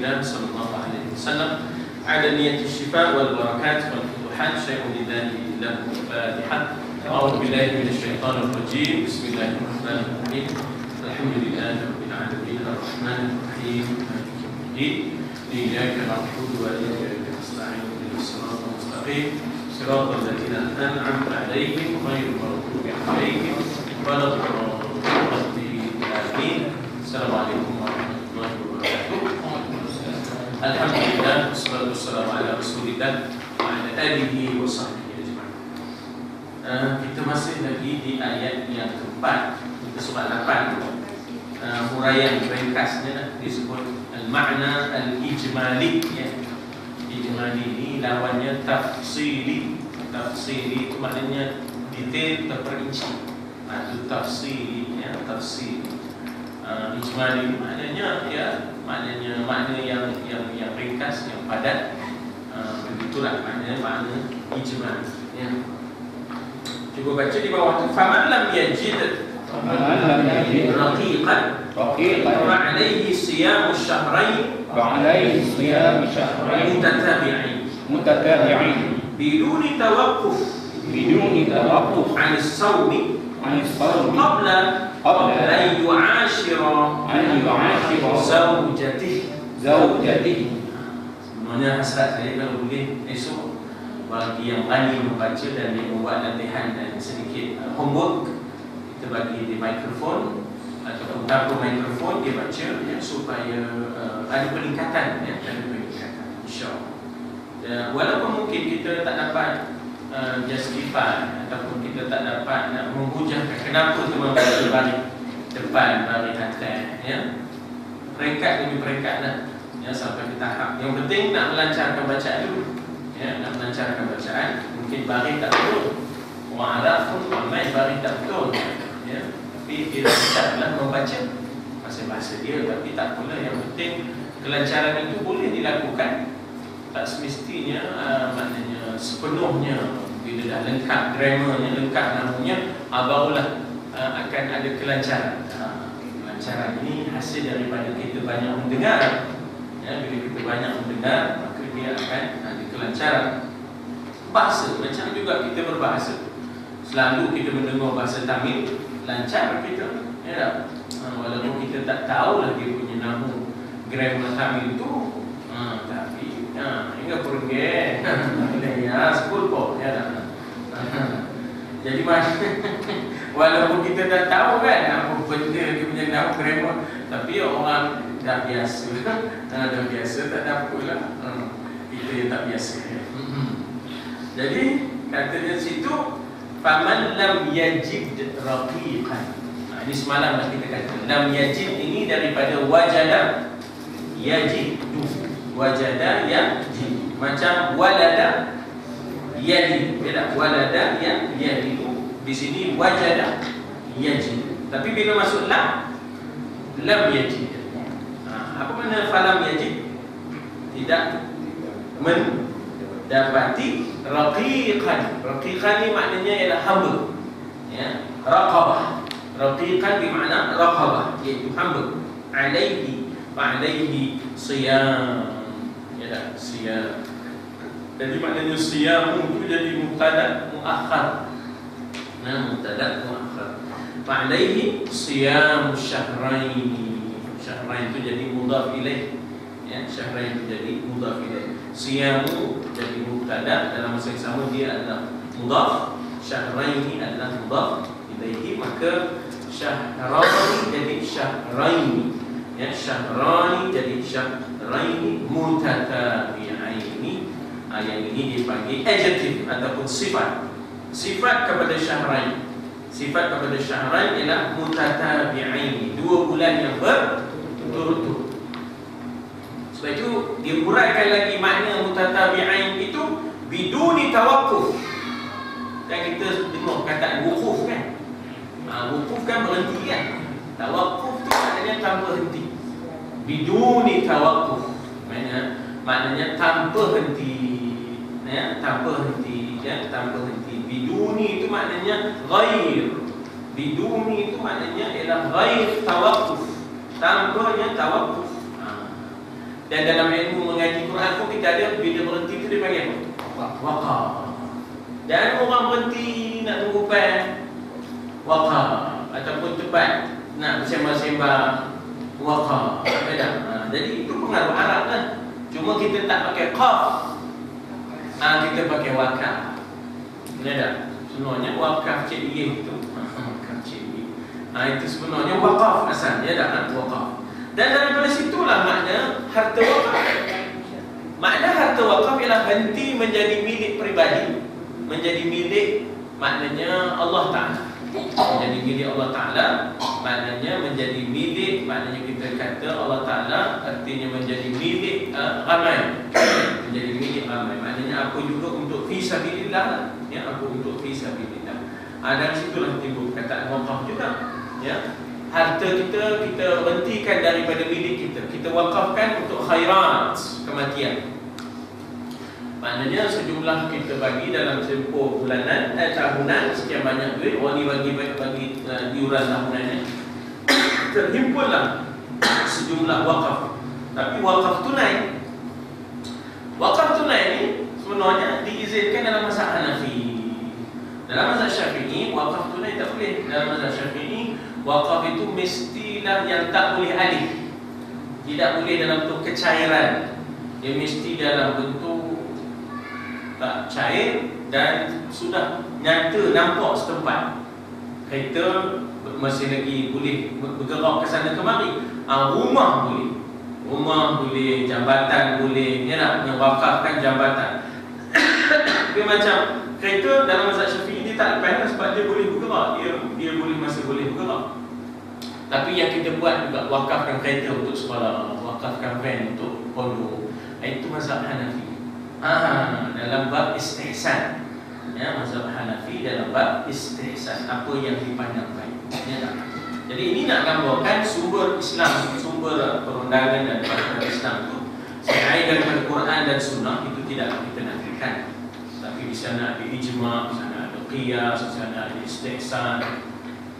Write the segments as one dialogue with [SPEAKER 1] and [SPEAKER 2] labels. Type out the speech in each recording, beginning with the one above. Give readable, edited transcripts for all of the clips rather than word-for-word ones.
[SPEAKER 1] الله صلى الله عليه وسلم على نية الشفاء والبركات والفتوحات. شيء لذلك له الفاتحة. أعوذ بالله من الشيطان الرجيم. بسم الله الرحمن الرحيم. الحمد لله رب العالمين الرحمن الرحيم مالك يوم الدين إياك نعبد وإياك نستعين اهدنا الصراط المستقيم صراط الذين أنعمت عليهم غير المغضوب عليهم ولا الضالين آمين. السلام عليكم ورحمة الله وبركاته. Alhamdulillah, wassalatu wassalamu ala rasulillah wa ala alihi wa sahbihi ajma'in. Kita masih lagi di ayat yang keempat, surat 8. Huraian ringkasnya disebut al-ma'na al-ijmali, ya. Ijmali ini lawannya tafsili. Tafsili itu maknanya detail terperinci. Itu tafsili, ya, tafsili. Ijmali maknanya ya, maknanya makna yang ringkas, yang padat. Begitulah maknanya makna ijmal, ya. Cuba baca di bawah tu, faman lam yajid raqiqan fa'alayhi siyamu syahrain mutatabi'ain biduni tawaqquf an as-sawmi qabla an yu'ashira zawjatihi. Sebenarnya hasrat saya kalau boleh esok bagi yang berani membaca dan dia membuat latihan dan sedikit homework, kita bagi di mikrofon ataupun tanpa mikrofon dia baca, ya, supaya ada peningkatan, ya, ada peningkatan, insya-Allah. Walaupun mungkin kita tak dapat justify ataupun kita tak dapat nak menghujahkan kenapa tu membaca baris depan, baris atas, ya. Peringkat demi peringkat lah, ya, sampai ke tahap. Yang penting nak melancarkan bacaan dulu, ya, nak melancarkan bacaan. Mungkin baris tak betul, orang Arab pun ramai baris tak betul, ya. Tapi dia tetaplah membaca bahasa dia, tapi tak pula. Yang penting kelancaran itu boleh dilakukan. Tak semestinya maknanya sepenuhnya bila dah lengkap grammarnya, lengkap namanya, barulah akan ada kelancaran. Kelancaran ini hasil daripada kita banyak mendengar, ya. Bila kita banyak mendengar, maka dia akan ada kelancaran. Bahasa macam juga kita berbahasa. Selalu kita mendengar bahasa Tamil, lancar kita, ya. Walaupun kita tak tahulah dia punya nama grammar Tamil itu, tapi hingga pergi ya school kok, ya. Jadi walaupun kita tak tahu kan apa benda dia punya nama grammar, tapi orang dah biasa, dah biasa, tak ada apalah. Kita yang tak biasa, ya. Jadi katanya situ faman lam yajid raqiqan. Ini semalam dah kita kata lam yajid ini daripada wajada yajidu. Wajada yajid, macam walada yalid, beda. Walada yalid, di sini wajada yajid. Tapi bila masuk lam yajid. Apa makna falam yajid? Tidak mendapati raqiqan. Raqiqan ni maknanya ialah hamba, ya. Raqabah. Raqiqan bermakna raqabah, iaitu hamba. Alaihi siyam, ya, siyam. Jadi maknanya siyam itu jadi mubtada muakhar. Mubtada muakhar. Alaihi siyam syahrain. Syahrain itu jadi mudhaf ilaih, ya. Syahrain itu jadi mudhaf ilaih. Siyamu jadi mubtada, dalam masa yang sama dia adalah mudhaf. Syahrain ini adalah mudhaf ilaihi, maka syahrain jadi syahrain, ya. Syahrain jadi syahrain mutatabi'aini. Yang ini dipanggil adjektif ataupun sifat. Sifat kepada syahrain, sifat kepada syahrain ialah mutatabi'aini, 2 bulan yang berturut-turut. Sebab itu dia uraikan lagi makna mutatabi'ain itu biduni tawaqquf. Kan kita dengar kataan wukuf, kan? Wukuf kan berhenti, kan? Tawaqquf tu maknanya tanpa henti. Biduni tawaqquf maknanya tanpa henti, ya, tanpa henti, ya, tanpa henti. Biduni itu maknanya ghair. Biduni itu maknanya ialah ghair tawaqquf, tanpanya tawaqquf. Dan dalam ilmu mengaji Quran pun kita ada bila berhenti tu dia panggil apa? Waqaf. Dan orang berhenti nak tunggu pen, waqaf. Ataupun cepat nak bersembang-sembang, waqaf. Jadi itu pengaruh Arab kan. Cuma kita tak pakai qaf, kita pakai wakaf. Boleh tak? Sebenarnya wakaf cik itu wakaf cik itu sebenarnya wakaf asalnya dah wakaf. Dan daripada situlah makna harta wakaf. Makna harta wakaf ialah henti menjadi milik peribadi, menjadi milik maknanya Allah Ta'ala. Menjadi milik Allah Ta'ala, maknanya menjadi milik, maknanya kita kata Allah Ta'ala artinya menjadi milik ramai. Menjadi milik ramai, maknanya aku juga untuk fi sabilillah, ya, aku untuk fi sabilillah. Dari situlah timbul kata wakaf juga, ya. Harta kita hentikan daripada milik kita wakafkan untuk khairat kematian. Maknanya sejumlah kita bagi dalam tempoh bulanan, tahunan sekian banyak duit, orang ni bagi iuran tahunannya. Terhimpunlah sejumlah wakaf. Tapi wakaf tunai, wakaf tunai ni sebenarnya diizinkan dalam mazhab Hanafi. Dalam mazhab Syafi'i wakaf tunai tak boleh. Dalam mazhab Syafi'i wakaf itu mestilah yang tak boleh alih. Tidak boleh dalam bentuk kecairan. Dia mesti dalam bentuk tak cair dan sudah nyata nampak setempat. Kereta masih lagi boleh bergerak ke sana kemari. Rumah boleh. Rumah boleh, jambatan boleh, ya nak mewakafkan jambatan. Dia macam kereta dalam mazhab Syafi'i dia tak lepas sebab dia boleh bergerak, dia boleh masih boleh bergerak. Tapi yang kita buat juga wakafkan kereta untuk sekolah, wakafkan van untuk pondok. Itu mazhab Hanafi. Dalam bab istihsan. Ya, mazhab Hanafi dalam bab istihsan, apa yang dipandang baik. Ya tak? Jadi ini nak gambarkan sumber Islam, sumber perundangan dan peraturan Islam itu selain daripada Quran dan Sunnah itu tidak kita nafikan. Tapi di sana ada ijma', di sana ada qiyas, di sana ada istihsan.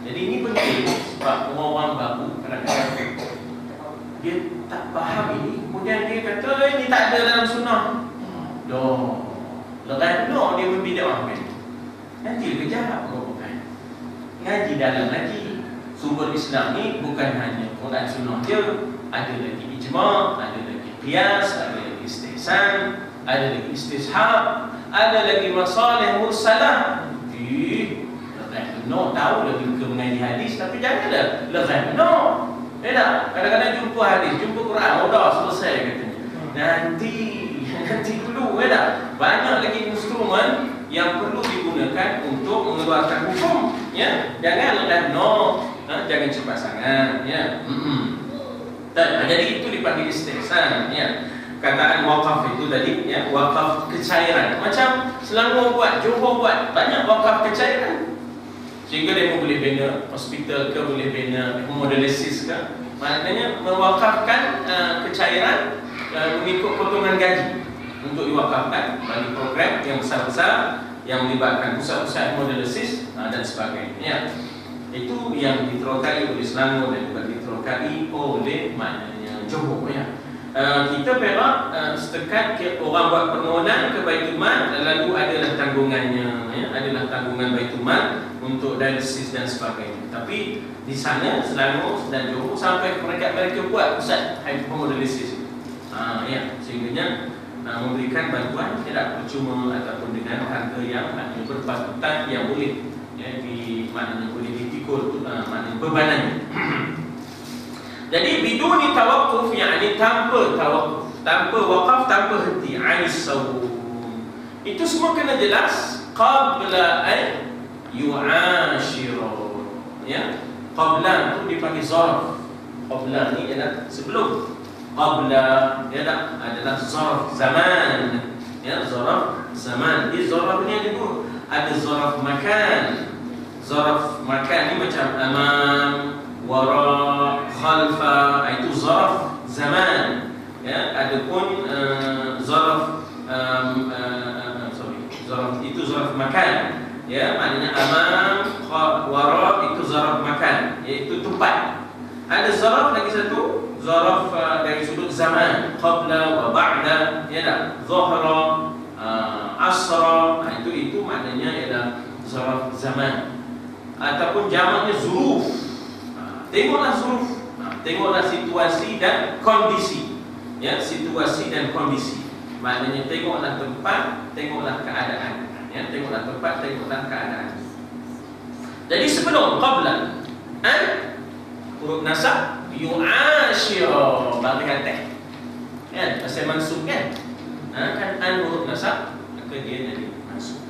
[SPEAKER 1] Jadi ini penting sebab orang-orang baru kadang-kadang dia tak faham ini, kemudian dia kata ini tak ada dalam Sunnah. Lepas dia membida'ahkan. Nanti lebih jahat bukan. Ngaji dalam ngaji. Sumber Islam ni bukan hanya Quran Sunnah je, ada lagi ijma', ada lagi qiyas, ada lagi istihsan, ada lagi istishab, ada lagi masalih mursalah. Tahu lagi ke mengaji hadis, tapi janganlah lekat kadang-kadang jumpa hadis, jumpa Quran, dah selesai katanya. Nanti dulu, banyak lagi instrumen yang perlu digunakan untuk mengeluarkan hukum, ya. Jangan jangan cepat sangat, ya. Jadi itu dipanggil istihsan, ya. Kataan wakaf itu tadi, ya, wakaf kecairan. Macam Selangor buat, Johor buat, banyak wakaf kecairan. Sehingga dia boleh bina hospital ke, boleh bina hemodialisis ke. Maknanya mewakafkan kecairan mengikut potongan gaji untuk diwakafkan bagi program yang besar-besar yang melibatkan pusat-pusat hemodialisis dan sebagainya. Itu yang diterokai oleh Selangor dan juga diterokai oleh maknanya Johor, ya. Kita Perak setakat orang buat permohonan ke Baitul Mal, lalu adalah tanggungannya, ya, adalah tanggungan Baitul Mal untuk dialisis dan sebagainya. Tapi di sana Selangor dan Johor sampai mereka buat pusat hemodialisis, ya, sehingga memberikan bantuan tidak percuma ataupun dengan harga yang berpatutan yang boleh, ya, maknanya boleh dipikul, maknanya bebanannya. Jadi biduni tawaqquf, yakni tanpa tawaqquf, tanpa wakaf, tanpa henti, anis sawm. Itu semua kena jelas qabla an yu'ashiru, ya. Qabla itu dipanggil zarf. Qabla ni adalah sebelum. Qabla adalah zarf zaman, ya, zarf zaman. Di zarf ni ada dua. Ada zarf makan. Zarf makan ni macam amam, wara, khalfa, itu zarf zaman, ya. Adapun zarf zarf itu zarf makan, ya, maknanya amam, wara itu zarf makan, iaitu tempat. Ada zarf lagi satu, zarf dari sudut zaman, qabla wa ba'da, ya tak? Zuhra, asra, itu maknanya ialah zaraf zaman. Ataupun jamaknya zuruf. Tengoklah zuruf, tengoklah situasi dan kondisi. Ya, situasi dan kondisi. Maknanya tengoklah tempat, tengoklah keadaan. Ya, tengoklah tempat, tengoklah keadaan. Jadi sebelum qabla huruf nasab yu'ashira bagi hatih. Kan pasal mansub kan? Kan huruf nasab maka dia jadi mansub.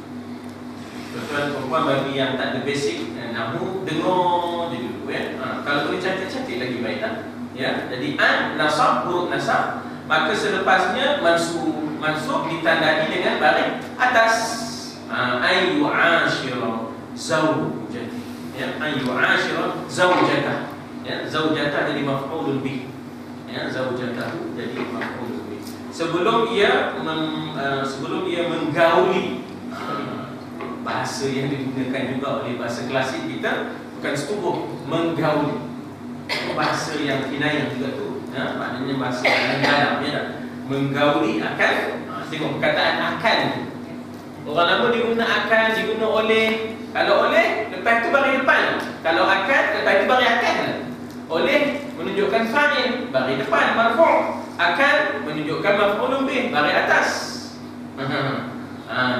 [SPEAKER 1] Tuan-tuan perempuan bagi yang tak ada basic nahu dengar je dulu ya. Kalau boleh cantik-cantik lagi baik tak? Ya, jadi nasab huruf nasab, maka selepasnya mansub ditandai dengan baris atas. Ay yu'ashira zawjati. Ya, ay yu'ashira zawjata. Ya, zaujatah jadi maf'ulun bih. Ya, zaujatahu jadi maf'ulun bih. Sebelum ia menggauli, bahasa yang digunakan juga oleh bahasa klasik kita bukan setubuh, menggauli. Bahasa yang kinayah juga tu. Ya, maknanya bahasa yang dalam ya. Menggauli akan, tengok perkataan akan. Orang lama diguna akan, diguna oleh. Kalau oleh, lepas tu bagi depan. Kalau akan, lepas tu bagi akan. Oleh menunjukkan fa'il, bagi depan marfu'. Akan menunjukkan maf'ulun bih, bagi atas.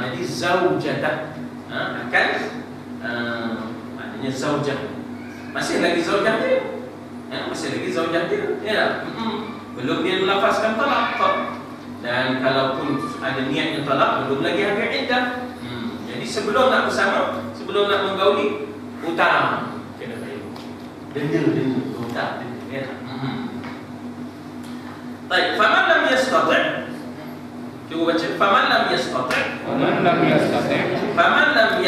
[SPEAKER 1] Jadi zaujatah akan maknanya zaujah. Masih lagi zaujah dia. Masih lagi zaujah dia. Ya. Belum dia melafazkan talak. Dan kalaupun ada niatnya talak, belum lagi agak iddah. Jadi sebelum nak bersama, sebelum nak menggauli, utang kena bayar. Denda utang denda. Baik, faman lam yastati'. Cuba baca faman lam yastati'.
[SPEAKER 2] Faman lam yastati'.
[SPEAKER 1] Faman lam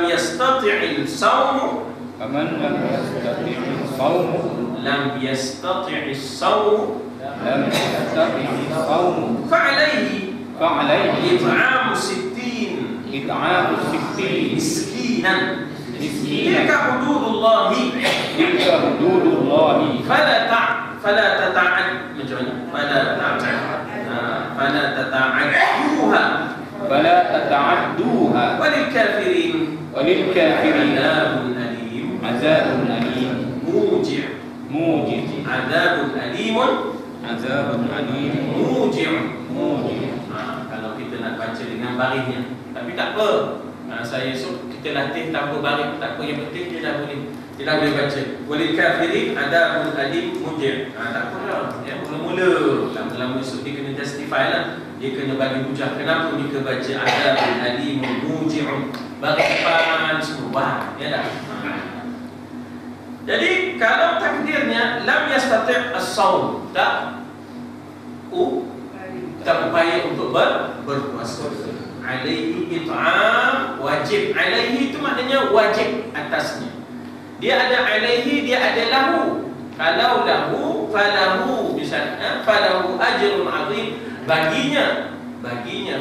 [SPEAKER 1] yastati'il sawm.
[SPEAKER 2] Faman lam yastati'il sawm.
[SPEAKER 1] Lam yastati'is sawm.
[SPEAKER 2] Lam yastati'il sawm.
[SPEAKER 1] Fa'alayhi it'amu 60 miskinan. Tilka hududullahi.
[SPEAKER 2] Tilka hududullahi.
[SPEAKER 1] Fala tata'ad. Macam mana? Fala tata'adduha.
[SPEAKER 2] Fala tata'adduha.
[SPEAKER 1] Walil kafirin azabun alim.
[SPEAKER 2] Azabun alim.
[SPEAKER 1] Muji'. Azabun alimun.
[SPEAKER 2] Azabun alim.
[SPEAKER 1] Muji'. Kalau kita nak baca dengan barisnya, tapi tak apa. Saya kita latih tanpa baris tak apa, yang penting dia dah boleh baca. Walil kafirin adabun alim muji'. Tak apa lah. Ya, mula-mula lama-lama esok dia kena justify lah. Dia kena bagi hujah kenapa dia baca adabun alim muji'. Bagi depan semua. Ya dah. Jadi kalau takdirnya lam yastati' as-shaum, tak upaya untuk berpuasa. Alaihi it'am, wajib. Alaihi itu maknanya wajib atasnya. Dia ada alaihi, dia ada lahu. Kalau lahu, falahu misalnya, falahu ajrun azim, baginya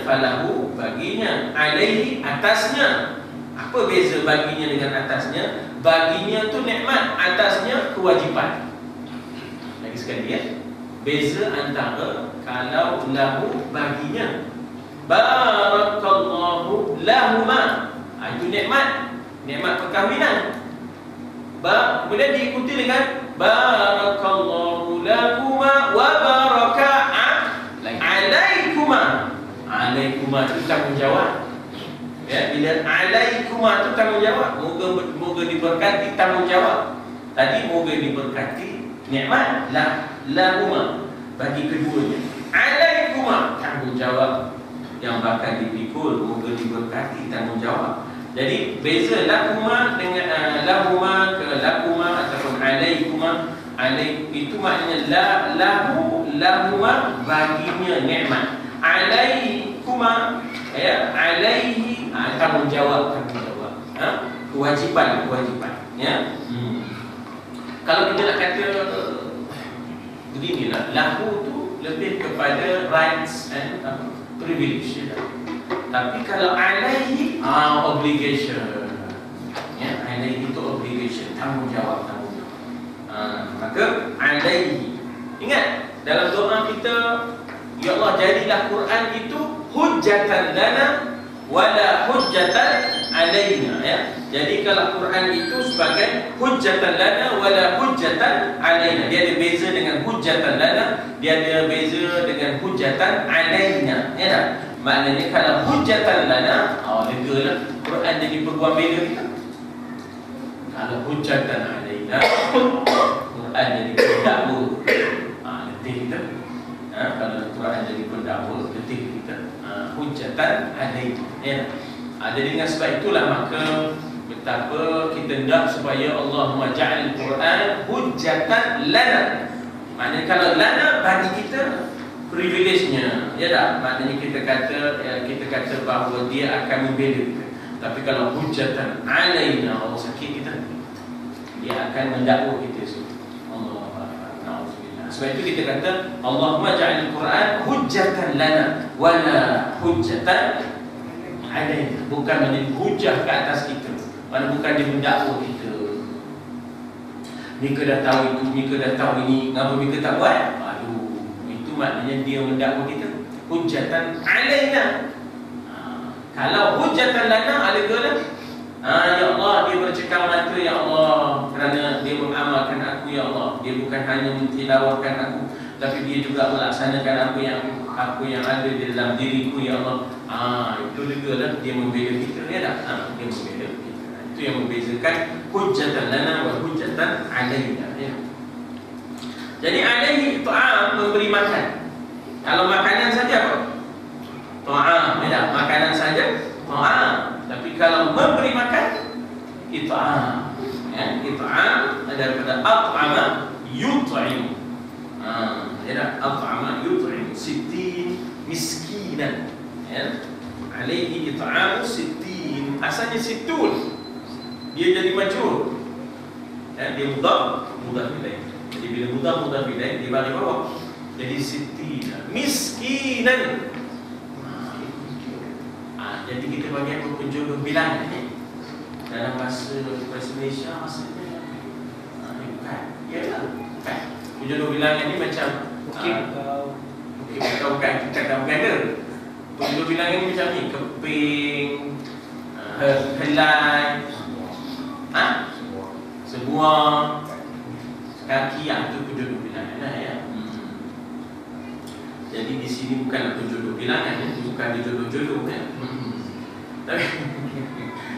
[SPEAKER 1] falahu, baginya alaihi, atasnya. Apa beza baginya dengan atasnya? Baginya tu nikmat, atasnya kewajipan. Lagi sekali ya. Beza antara kalau lahu baginya, barakallahu lahuma, itu nikmat perkahwinan. Kemudian diikuti dengan barakallahu lahuma wa baraka alaikuma. Alaikuma itu tanggungjawab. Ya, bila alaikuma itu tanggungjawab, moga diberkati, tanggungjawab. Tadi moga diberkati nikmat, lahuma bagi keduanya. Alaikuma tanggungjawab yang bakal dipikul, moga diberkati, tanggungjawab. Jadi beza lahuma dengan lahuma ke lakuma ataupun alaikuma. Alaik itu maknanya lahuma baginya nikmat. Alaikuma ya, alaihi tanggungjawab. Kewajipan ya. Kalau kita nak kata beginilah, lahu tu lebih kepada rights and privilege ya. Tapi kalau alaihi obligation. Ya, alaihi itu obligation, tanggungjawab. Maka alaihi, ingat dalam doa kita, ya Allah jadilah Quran itu hujjatan lana wala hujjatan alaina, ya. Jadi kalau Quran itu sebagai hujjatan lana wala hujjatan alaina. Dia ada beza dengan hujjatan lana, dia ada beza dengan hujjatan alaina, ya tak? Maknanya kalau hujjatan lana, legalah Quran jadi peguam bela kita. Kalau hujjatan alaina, Quran jadi pendakwa, letih kita. Kalau Quran jadi pendakwa, letih kita. Hujjatan alaina, ya. Jadi dengan sebab itulah maka betapa kita hendak supaya Allahumma ja'al Quran hujjatan lana. Maknanya kalau lana bagi kita privilege-nya, ya tak? Maknanya kita kata bahawa dia akan membela kita. Tapi kalau hujjatan alaina, Allah sakit kita, dia akan mendakwa kita semua. Alhamdulillah. Sebab itu kita kata Allahumma ja'al Quran hujjatan lana wala hujjatan alaina. Bukan menjadi hujah ke atas kita, mana bukan dia mendakwa kita. Mika dah tahu itu, Mika dah tahu ini, ngapa Mika tak buat? Itu maknanya dia mendakwa kita. Hujjatan alaina. Kalau hujjatan lana, alagalah. Ya Allah, dia bercekal mata, ya Allah, kerana dia mengamalkan aku, ya Allah. Dia bukan hanya mentilawahkan aku, tapi dia juga melaksanakan apa yang ada di dalam diriku, ya Allah. Itu juga lah dia membela kita, ya tak? Dia membela kita. Itu yang membezakan hujjatan lana wa hujjatan alaina, ya. Jadi alaihi ta'am, memberi makan. Kalau makanan saja apa? Ta'am, ya tak? Makanan saja ta'am. Tapi kalau memberi makan, it'am, ya. It'am daripada at'ama yut'im. Ya tak? At'ama yut'im sittin miskinan, ya. Alaihi it'amu sittin. Asalnya sittun, dia jadi majrur, ya. Dia mudhaf ilaih. Jadi bila mudhaf ilaih, dia balik bawah, jadi sittin miskinan. Jadi kita bagi apa penjodoh bilangan ni dalam bahasa Malaysia, maksudnya bukan, ialah bukan. Penjodoh bilangan ni macam bukan kata berganda. Penjodoh bilangan ni macam ni, keping, helai, sebuah, kaki, itu penjodoh bilangan lah, ya. Jadi di sini bukan penjodoh bilangan, itu bukan dijodoh-jodoh, kan.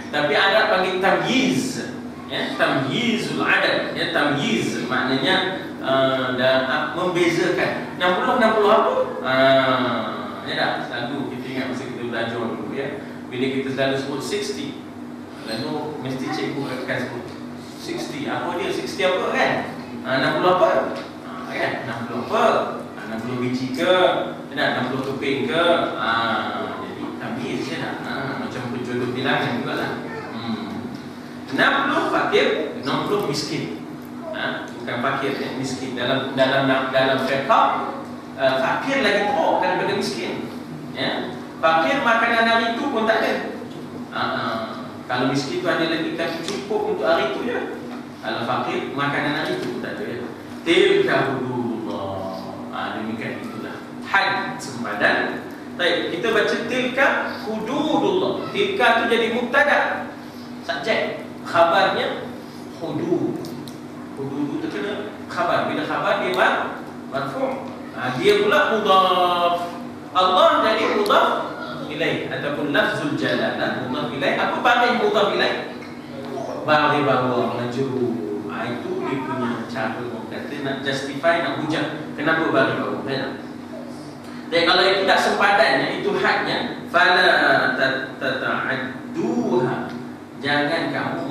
[SPEAKER 1] Tapi Arab panggil tamyiz, ya, tamyizul adad, ya, tamyiz maknanya membezakan 60 apa? Ya tak? Selalu kita ingat masa kita belajar dulu, ya. Bila kita selalu sebut 60, lalu mesti cikgu akan sebut 60. Apa dia? 60 apa, kan? 60 apa? Kan? 60 apa? 60 biji ke? Tak? 60 keping ke? Jadi tamyiz, ya tak? Macam penjodoh bilangan jugalah. 60 fakir, 60 miskin. Bukan fakir, ya, miskin. Dalam fiqh, fakir lagi teruk daripada miskin, ya. Fakir makanan hari itu pun tak ada. Kalau miskin tu ada lagi, tapi cukup untuk hari itu, ya. Kalau fakir makanan hari itu pun tak ada, ya. Tilka hududullah. Demikian itulah had sempadan. Baik, kita baca tilka hududullah. Tilka tu jadi mubtada, subjek, khabarnya hudud. Hudud tu kena khabar. Bila khabar dia marfu'. Dia pula mudhaf. Allah jadi mudhaf ilaih ataupun lafzul jalalah mudhaf ilaih. Apa bagi mudhaf ilaih? Bagi bawah majrur. Itu dia punya cara orang kata nak justify, nak hujah kenapa bagi bawah, kan? Dan kalau itu tak sempadannya, itu hadnya, fala tata'adduha, jangan kamu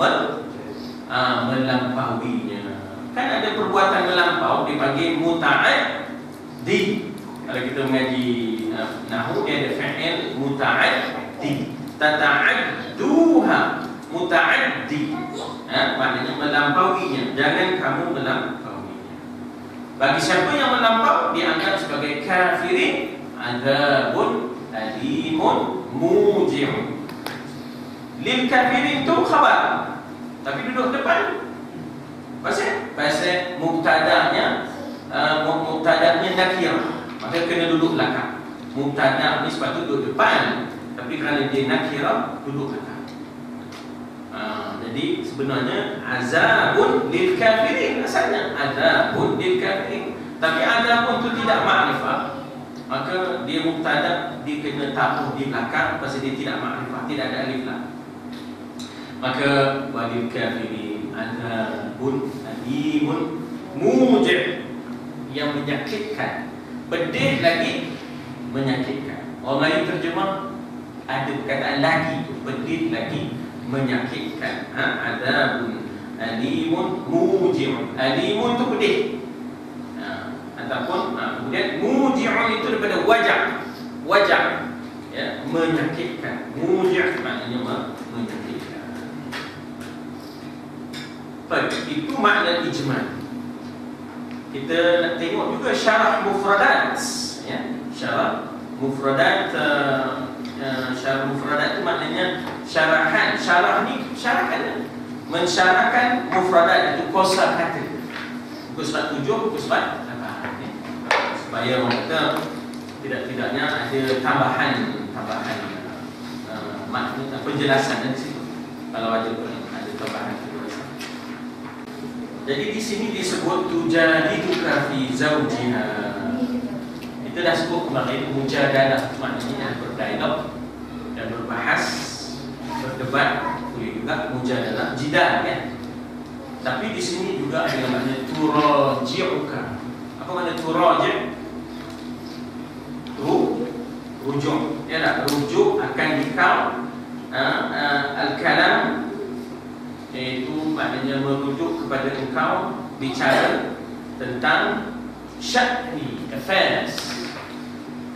[SPEAKER 1] melampauinya. Kan ada perbuatan melampau dipanggil muta'addi. Kalau kita mengaji nahwu, dia ada fa'il muta'addi. Tata'adduha, muta'addi, maknanya melampauinya. Jangan kamu melampauinya. Bagi siapa yang melampau, dianggap sebagai kafirin, adzabun alimun muji'un. Lil kafirin itu khabar, tapi duduk depan. Pasal mubtada'nya mubtada'nya nakirah, maka kena duduk belakang. Mubtada' ni sepatutnya duduk depan, tapi kerana dia nakirah, duduk belakang. Jadi sebenarnya azabun lil kafirin, asalnya azabun lil kafirin, tapi azabun tu tidak makrifah, maka dia mubtada', dia kena taruh di belakang pasal dia tidak makrifah, tidak ada alif lam. Maka walil kafirin azabun alimun mujib, yang menyakitkan, pedih lagi menyakitkan. Orang lain terjemah ada perkataan lagi tu, pedih lagi menyakitkan. Azabun alimun mujib, alimun tu pedih, ataupun kemudian muji'un itu daripada wajah, ya, menyakitkan. Muji' maknanya menyakitkan. Baik, itu makna ijmal. Kita nak tengok juga syarah mufradat, ya, syarah mufradat. Syarah mufradat itu maknanya syarahan. Syarah ni syarahan, mensyarahkan mufradat itu kosa kata. Buku surat 7, buku surat 8, ya. Supaya orang kata tidak-tidaknya ada tambahan makna penjelasan di situ. Kalau ada tambahan. Jadi di sini disebut tujadiduka fi zawjiha. Kita dah sebut kemarin mujadalah, maknanya berdialog dan berbahas, berdebat, boleh juga mujadalah, jidal, kan. Tapi di sini juga ada makna turaji'uka. Apa makna turaji'? Rujuk, ya tak? Rujuk akan dikau, al-kalam, iaitu maknanya merujuk kepada engkau, bicara tentang sya'ni, affairs,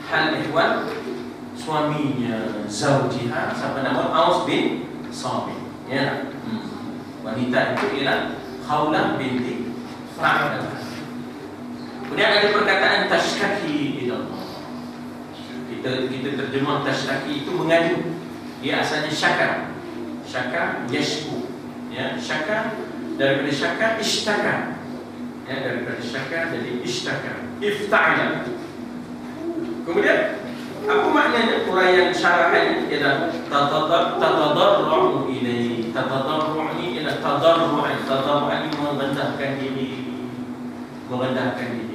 [SPEAKER 1] hal ihwal suaminya, zawjiha, siapa nama? Aus bin Sabit, ya. Wanita itu ialah Khawlah binti Fa'adah. Kemudian ada perkataan tashtaki ila Allah. Kita terjemah tashtaki itu mengadu. Dia asalnya syaka yashku, ya, syaka daripada syaka ishtaka, ya, daripada syaka jadi ishtaka, ifta'ala. Kemudian apa maknanya uraian syarahannya? Ialah tatadarru'u ilaihi. Tatadarru' ini ialah tadarru'an. Tadarru'an ini merendahkan diri,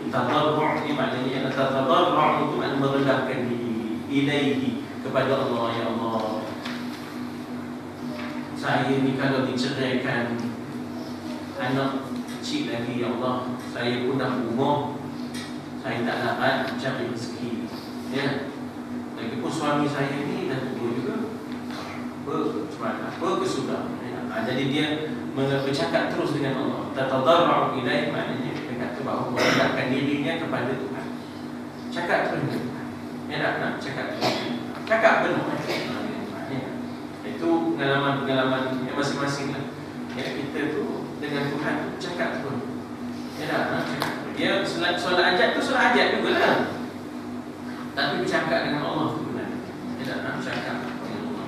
[SPEAKER 1] tadarru' ini maknanya ialah tatadarru'u, itu maknanya merendahkan diri, ilaihi, kepada Allah. Ya Allah, saya ni kalau diceraikan, anak kecil lagi, ya Allah, saya pun dah umur, saya tak dapat cari rezeki, ya. Lagipun suami saya ni dah tua juga, apa kesudah, ya. Jadi dia bercakap terus dengan Allah. Tatadarru'u ilaihi maknanya dia kata bahawa merendahkan dirinya kepada Tuhan. Cakap terus dengan Tuhan, ya, nak cakap terus, cakap penuh, ya. Itu pengalaman yang masing-masing lah, ya. Kita tu dengan Tuhan cakap pun, ya dah, cakap. Dia solat hajat tu solat hajat juga lah, tapi bercakap dengan Allah tu benar, ya dah, cakap dengan Allah.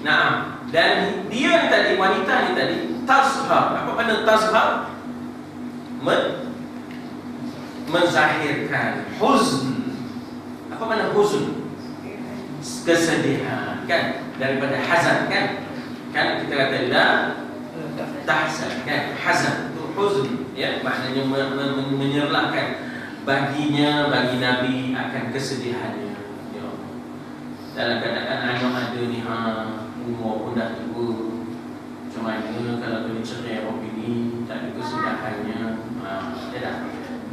[SPEAKER 1] Nah, dan dia ni tadi, wanita ni tadi, tazhar. Apa makna tazhar? Menzahirkan huzn. Apa makna huzn? Kesedihan, kan, daripada hazan, kan kita kata la tahzan, kan, hazan itu huzn, ya, maknanya menyerlahkan baginya, bagi Nabi, akan kesedihannya, ya. Dalam keadaan anak ada ni, umur pun dah tua, macam mana kalau kena cerai orang ini, tak ada kesudahannya, ya dah.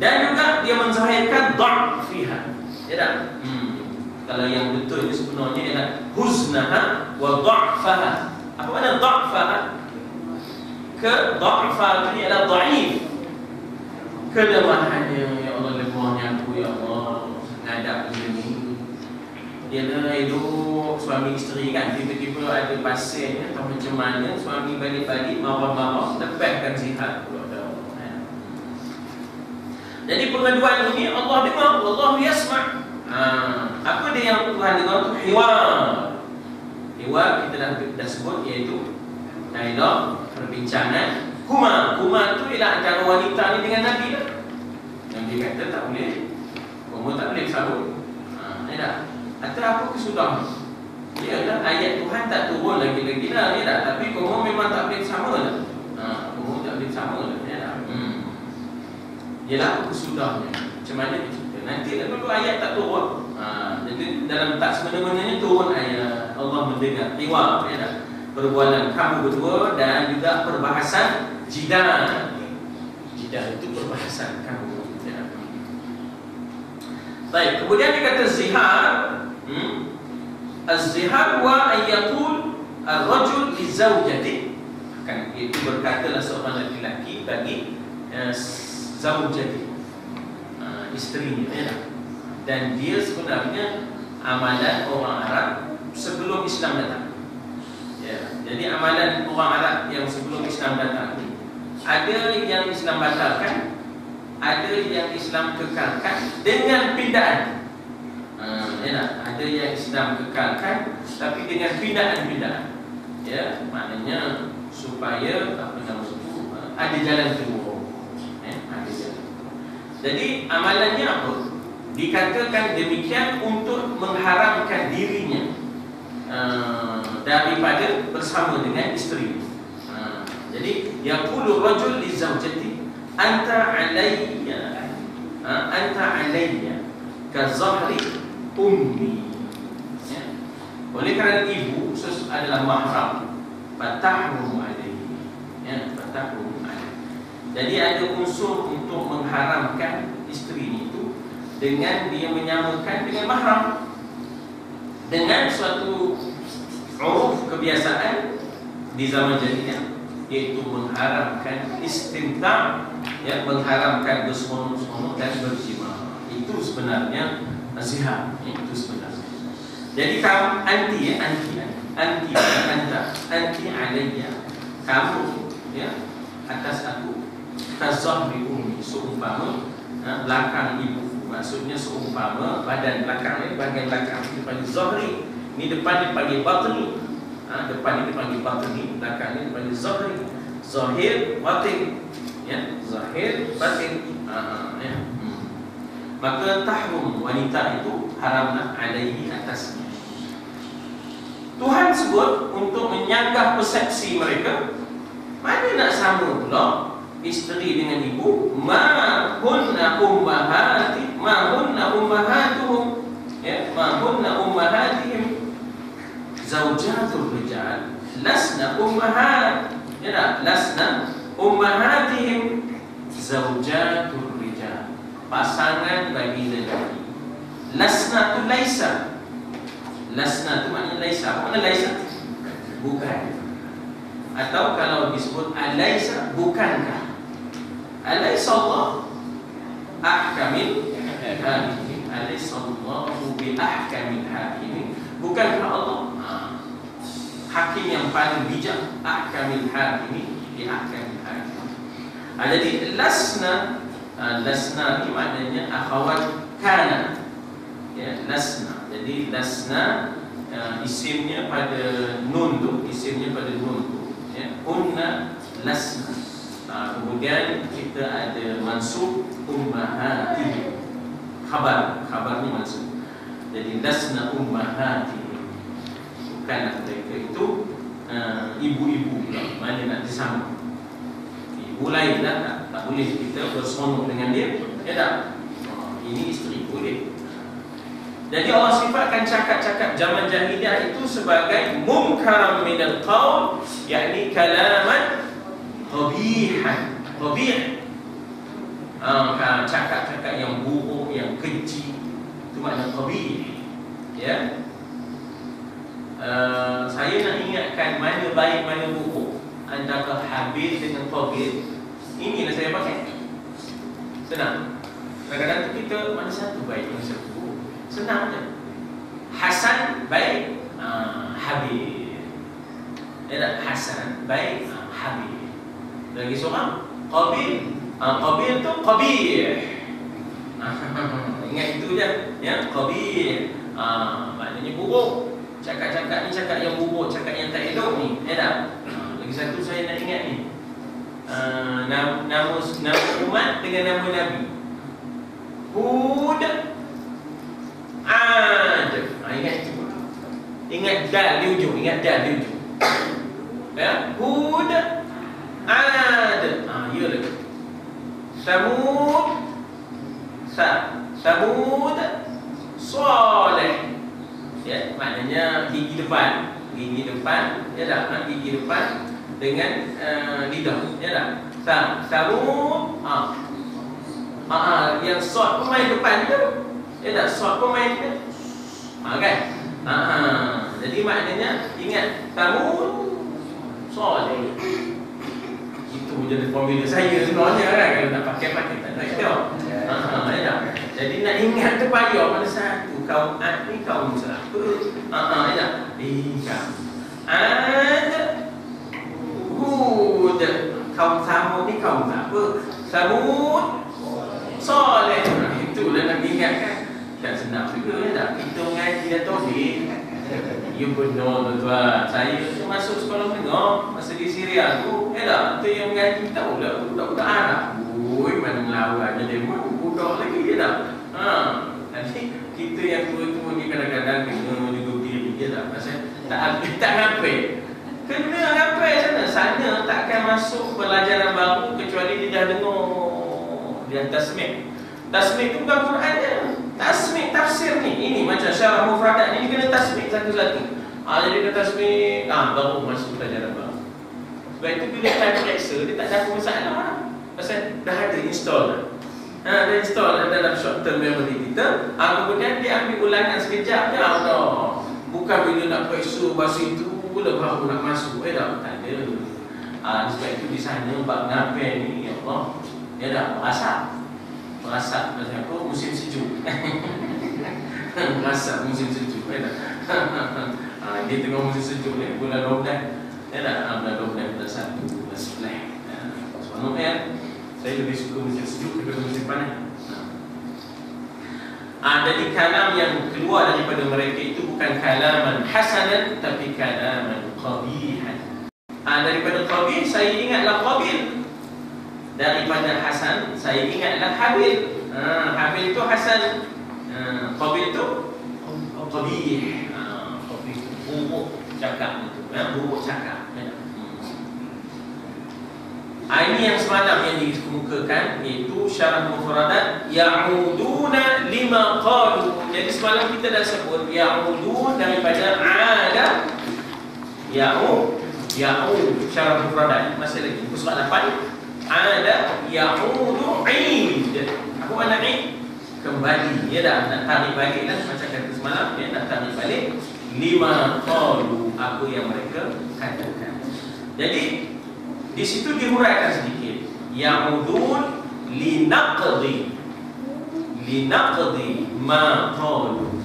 [SPEAKER 1] Dan juga dia menzahirkan da'f fiha, ya dah. Kalau yang betul ini sebenarnya ialah huznaha wa dha'faha. Apa makna dha'faha? Dha'fa ini adalah dhaif, kelemahannya. Ya Allah, lemahnya aku, ya Allah, ngadap ini. Dia dah hidup suami isteri, kan, tiba-tiba ada pasien atau macam mana, suami balik-balik marah-marah, lepaskan sihat. Jadi pengaduan ini Allah dengar, Allah yasma'. Apa dia yang Tuhan dengar tu? Hiwar. Kita dah sebut, iaitu dialog, perbincangan. Kuma tu ialah antara wanita ni dengan Nabi lah. dia kata tak boleh, kamu tak boleh sabut. Ya tak? Atau apa kesudah? Ya kan, ayat Tuhan tak turun lagi-lagi dah, ya tak? Tapi kamu memang tak boleh sama dah. Kamu tak boleh sama dah, ya tak? Ialah apa kesudahnya? Macam mana kita? Nanti dulu ayat tak turun. Jadi dalam tak semena-menanya turun ayat Allah mendengar tiwab, ya tak? Perbualan kamu berdua dan juga perbahasan jidal. Jidal itu perbahasan kamu, ya. Baik, kemudian dia kata zihar. Az-zihar wa ayatul ar-rajul li zawjati. Kan itu berkatalah seorang lelaki bagi zaujati, isterinya, ya. Dan dia sebenarnya amalan orang Arab sebelum Islam datang. Ya, jadi amalan orang Arab yang sebelum Islam datang ni, ada yang Islam batalkan, ada yang Islam kekalkan dengan pindaan. Ya, ada yang Islam kekalkan tapi dengan pindaan-pindaan. Ya, maknanya supaya apa nama itu ada jalan keluar. Ada jalan. Jadi amalannya apa? Dikatakan demikian untuk mengharamkan dirinya daripada bersama dengan isteri. Jadi yaqulu rajul li zawjati anta alayya ka zahri ummi. Ya. Oleh kerana ibu adalah mahram, fatahrum alayhi. Ya, fatahrum alayhi. Jadi ada unsur untuk mengharamkan isteri itu dengan dia menyamakan dengan mahram, dengan suatu uruf kebiasaan di zaman jahiliyah, iaitu mengharamkan istimta', ya, mengharamkan berseronok-seronok dan berjima. Itu sebenarnya zihar, itu sebenarnya. Jadi kamu anti alayya, kamu, ya, atas aku, kazahri ummi, seumpama belakang ibu. Maksudnya seumpama badan belakang ni, bahagian belakang ni dipanggil zahri, ni depan dipanggil batni. Depan ni dipanggil batni, belakang ni dipanggil zahri. Zahir, batin, ya, zahir, batin. Ya. Maka tahrum wanita itu haramlah alaihi atasnya. Tuhan sebut untuk menyanggah persepsi mereka. Mana nak sama pula isteri dengan ibu? Ma hunna ummahatuhum, ya, ma hunna ummahatihim zaujatul rijal lasna ummahat, ya tak? Lasna ummahatihim zaujatul rijal, pasangan bagi lelaki. Lasna tu laisa. Lasna tu maknanya laisa. Apa makna laisa? Bukan. Atau kalau disebut alaisa, bukankah? Alaisa Allah ahkamil hakimin. Alaisa Allahu bi ahkamil hakimin. Bukankah Allah hakim yang paling bijak? Ahkamil hakimin, bi ahkamil hakimin. Jadi lasna, lasna ni maknanya akhawat kana, ya, lasna. Jadi lasna isimnya pada nun tu, ya, unna lasna. Kemudian kita ada mansub ummahati, khabarnya mansub. Jadi lasna ummahati, bukanlah mereka itu ibu-ibu pula. Mana nak disama? Ibu lain lah, tak boleh kita berseronok dengan dia, ya tak? Ini isteri boleh. Jadi Allah sifatkan cakap-cakap zaman jahiliyah itu sebagai munkaram minal qaul, yakni kalaman qabihan. Qabih, cakap-cakap yang buruk, yang keji, itu makna qabih. Ya. Saya nak ingatkan mana baik mana buruk antara Habil dengan Qabil. Inilah saya pakai. Senang. Kadang-kadang kita mana satu baik, mana satu buruk. Senang je. Hasan baik, Habil. Ya, Hasan baik, Habil. Lagi seorang Qabil. Qabil tu qabih. Ingat itu je, ya, qabih. Maknanya buruk. Cakap-cakap ni cakap yang buruk, cakap yang tak elok ni, ya tak? Lagi satu saya nak ingat ni. Nama umat dengan nama Nabi. Hud, Ad. Ingat itu. Ingat dal di ujung, ingat dal di ujung. Ya, Hud, Ad. Ya lagi. Samud, Samud, Saleh. Ya, maknanya gigi depan, ya dah, gigi depan dengan lidah, ya dah. Samud, yang sod pun main depan tu, ya dah, sod pun main kan, kan? Jadi maknanya ingat Samud, Saleh. Itu jadi formula saya sebenarnya kan, kalau nak pakai tak nak tahu. Ya dah. Jadi nak ingat tu payah mana satu kaum Ad ni kaum siapa? Ya dah. Ad, Hud, kaum Samud ni kaum siapa? Samud, Saleh. Itulah nak ingat kan. Tak senang juga ya dah. Kita mengaji dah tauhid. Ya benar tuan. Saya tu masuk sekolah menengah masa di Syria tu, dah, tu yang mengaji tahu lah budak-budak Arab. Oi, mana melawan jadi budak lagi je dah. Nanti kita yang tua-tua ni kadang-kadang kena juga diri je dah. Pasal tak ngapai. Kena ngapai sana takkan masuk pelajaran baru kecuali dia dah dengar dia tasmih. Tasmih tu bukan Quran je. Tasmih tafsir ni. Ini macam syarah mufradat ni kena tasmih satu-satu. Jadi kena tasmih, baru masuk pelajaran baru. Sebab itu bila time periksa dia tak ada apa masalah lah. Pasal dah ada install dah. Dah install dalam short term memory kita. Kemudian dia ambil ulangan sekejap je. Bukan bila nak periksa bahasa itu baru nak masuk. Dah tak ada. Sebab itu di sana bab ngapai ni, ya Allah, dia dah merasa macam apa musim sejuk. Merasa musim sejuk. Dia tengah musim sejuk ni bulan 12. Ya dah, bulan 12 bulan 1 bulan 11. Sebenarnya saya lebih suka musim sejuk daripada musim panas. Jadi kalam yang keluar daripada mereka itu bukan kalaman hasanan tapi kalaman qabihan. Daripada qabih saya ingatlah qabil. Daripada Hasan saya ingatlah Habil. Habil tu Hasan, Qabil tu qabih. Qabih tu buruk cakap itu, buruk cakap. Ini yang semalam yang dikemukakan, iaitu syarah mufradat ya'uduna lima qalu. Jadi semalam kita dah sebut ya'udun daripada ada, ya'ud syarah mufradat. Masih lagi muka surat 8. Ada ya'udu 'id. Apa makna 'id? Kembali. Ya dah, nak tarik balik lah macam kata semalam, ya nak tarik balik lima qalu, apa yang mereka katakan. Jadi di situ dihuraikan sedikit. Ya'udun linaqdi ma qalu.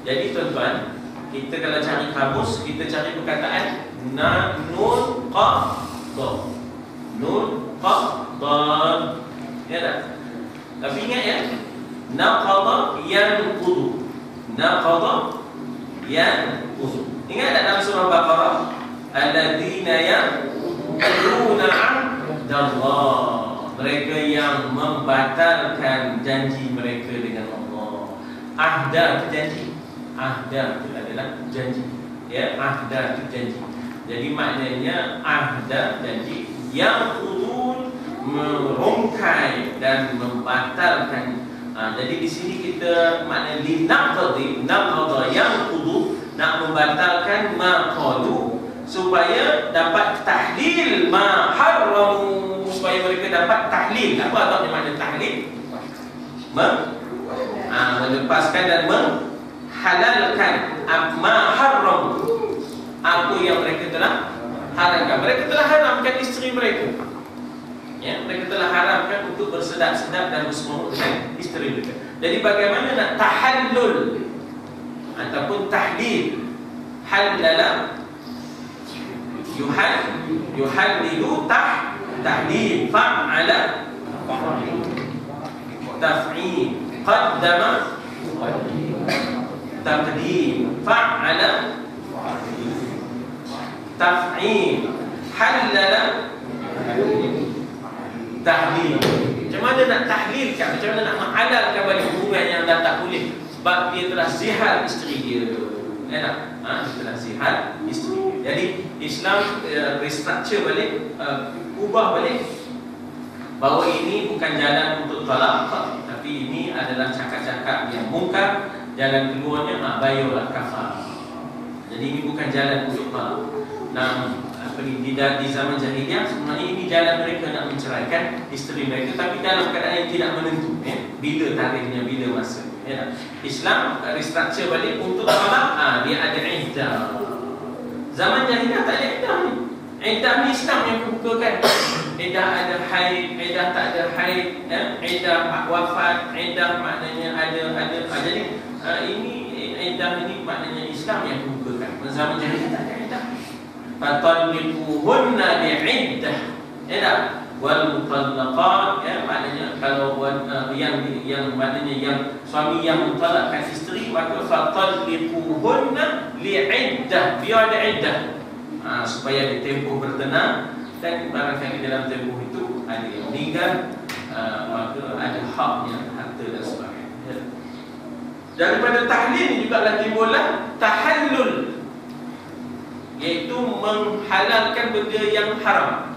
[SPEAKER 1] Jadi tuan-tuan, kita kalau cari kamus, kita cari perkataan nun qadha. Nun qadha. Ya tak? Tapi ingat ya, naqadha yanqudu. Naqadha yanqudu. Ingat tak dalam surah Baqarah? Alladzina yanquduna 'ahdallah. Mereka yang membatalkan janji mereka dengan Allah. Ahda itu janji. Ahda itu adalah janji. Ya, ahda itu janji. Jadi maknanya ahda janji, yang udun merungkai dan membatalkan. Jadi di sini kita makna linaqdi, naqada yang udu, nak membatalkan ma qalu, supaya dapat tahlil ma haramu, supaya mereka dapat tahlil. Apa artinya makna tahlil? Melepaskan dan menghalalkan ma haramu, apa yang mereka telah haramkan. Mereka telah haramkan isteri mereka. Ya, mereka telah haramkan untuk bersedap-sedap dan bersemayam dengan isteri mereka. Jadi bagaimana nak tahallul ataupun tahlil? Halala yuhallilu tahlil, fa'ala taf'il, qaddama taqdim, fa'ala taf'il, halala tahlil. Macam Macam mana nak tahlilkan, macam mana nak menghalalkan balik hubungan yang dah tak boleh, sebab dia telah zihar isteri dia. Dia telah zihar isteri dia. Jadi Islam restructure balik, ubah balik bahawa ini bukan jalan untuk talak, tapi ini adalah cakap-cakap yang mungkar. Jalan keluarnya bayarlah kafar. Jadi ini bukan jalan untuk talak. Di zaman jahiliah sebenarnya ini jalan mereka nak menceraikan isteri mereka, tapi dalam keadaan yang tidak menentu, bila tarikhnya, bila masa. Islam restructure balik untuk talak, dia ada iddah. Zaman jahiliah tak ada iddah ni. Iddah ni Islam yang kebukakan. Iddah ada haid, iddah tak ada haid, iddah wafat, iddah maknanya ada. Jadi ini iddah ini maknanya Islam yang kebukakan. Zaman jahiliah tak ada iddah. Fatalliquhunna li'iddah. Wal mutallaqat, maknanya kalau yang maknanya yang suami yang mentalakkan isteri, maka fatalliquhunna li'iddah. Biar ada iddah, supaya ada tempoh bertenang, dan barangkali dalam tempoh itu ada yang meninggal, maka ada haknya, harta dan sebagainya. Daripada tahlil juga lah timbullah tahallul, iaitu menghalalkan benda yang haram.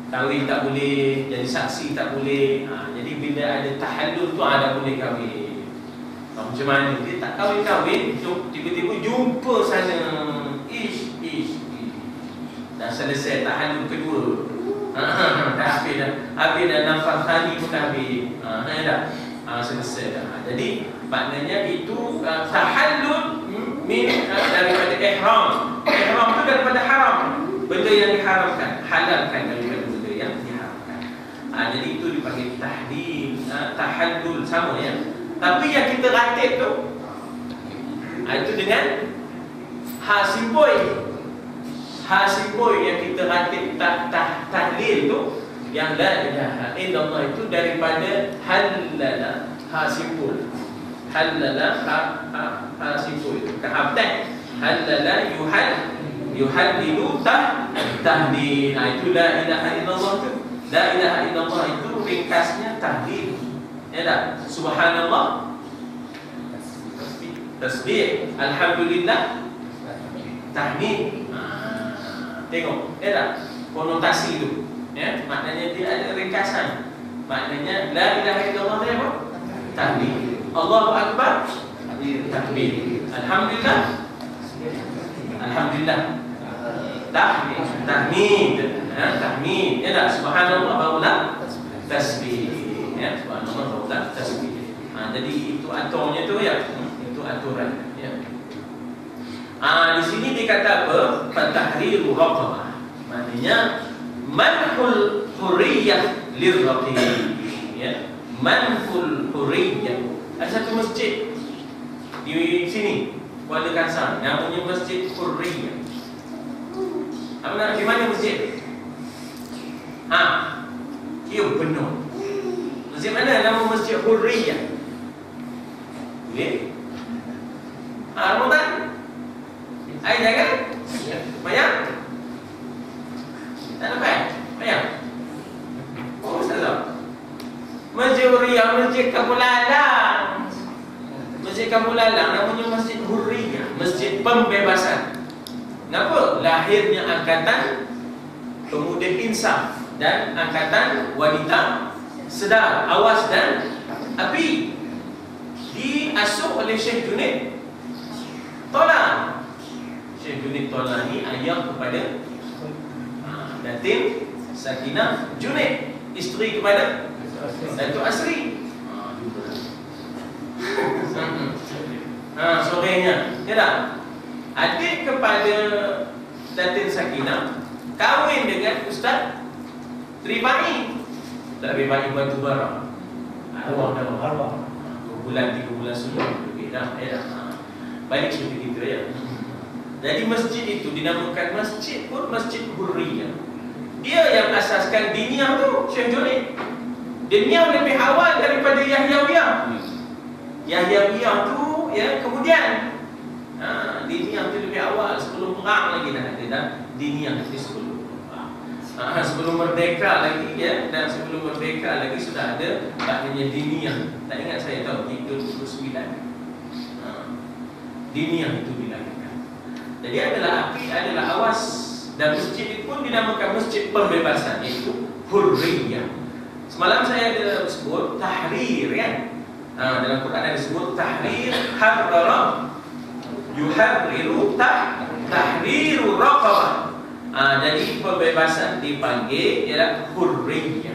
[SPEAKER 1] Kahwin tak boleh, jadi saksi tak boleh. Jadi bila ada tahallul tu ada boleh kahwin. Macam mana dia tak kahwin-kahwin, tiba-tiba jumpa sana, ish. Dah selesai tahallul kedua. Dah habis dah nafas thani pun dah habis. Selesai dah. Jadi maknanya itu tahallul daripada ihram. Ihram tu daripada haram, benda yang diharamkan, halalkan daripada benda yang diharamkan. Jadi itu dipanggil tahallul, sama ya. Tapi yang kita ratib tu, itu dengan hasiboy yang kita ratib tahlil tu, yang la ilaha illallah itu daripada halala hasibul. Halala hasibul itu kehabdan. Halala yuhallilu tahlil. Itu la ilaha illallah tu. La ilaha illallah itu ringkasnya tahlil. Ya tak? Subhanallah tasbih, alhamdulillah tahmid. Tengok, ya tak? Konotasi itu, ya, maknanya dia ada ringkasan. Maknanya la ilaha illallah dia apa? Tahmid. Allahu akbar, takbir. Alhamdulillah, alhamdulillah. Tahmid, tahmid. Ya tak? Subhanallah barulah tasbih. Ya, subhanallah barulah tasbih. Jadi itu aturnya tu ya. Itu aturan. Ya. Di sini dikata apa? Fatahriru raqabah. Maknanya manhul hurriyah lirraqib. Ya. Manhul hurriyah. Ada satu masjid di sini, Kuala Kangsar, namanya Masjid Hurriyah. Apa nak di mana masjid? Ya benar. Masjid mana nama Masjid Hurriyah? Boleh? Ramadan? Air jangan? Bayar? Tak dapat? Bayar? Oh, Ustazah. Masjid Hurriyah, Masjid Kabulalang. Masjid Kabulalang namanya Masjid Hurriyah, Masjid Pembebasan. Kenapa? Lahirnya angkatan pemuda insaf dan angkatan wanita sedar, awas dan api. Diasuh oleh Syekh Junaid Tola. Syekh Junaid Tola ni ayah kepada Datin Sakinah Junaid, isteri kepada Datuk Asri. Sorenya, ya tak? Adik kepada Datin Sakinah kahwin dengan Ustaz Rifai. Ustaz Rifai Batu Bara. Arwah 2 bulan 3 bulan sebelum lebih dah. Balik seperti itu ya. Jadi masjid itu dinamakan masjid pun Masjid Hurriyah. Dia yang asaskan diniyah tu, Syekh Junaid. Diniyah lebih awal daripada Yahyawiyah. Yahyawiyah tu ya kemudian. Diniyah tu lebih awal, sebelum perang lagi dah ada dah diniyah itu sebelum perang. Sebelum merdeka lagi ya, dan sebelum merdeka lagi sudah ada maknanya diniyah. Tak ingat saya tahu 39. Diniyah itu dilakukan. Jadi adalah api adalah awas, dan masjid itu pun dinamakan masjid pembebasan, iaitu hurriyah. Semalam saya ada sebut tahrir ya. Dalam Quran ada disebut tahrir, harrara yuharriru tahriru raqabah. Jadi pembebasan dipanggil ialah hurriyah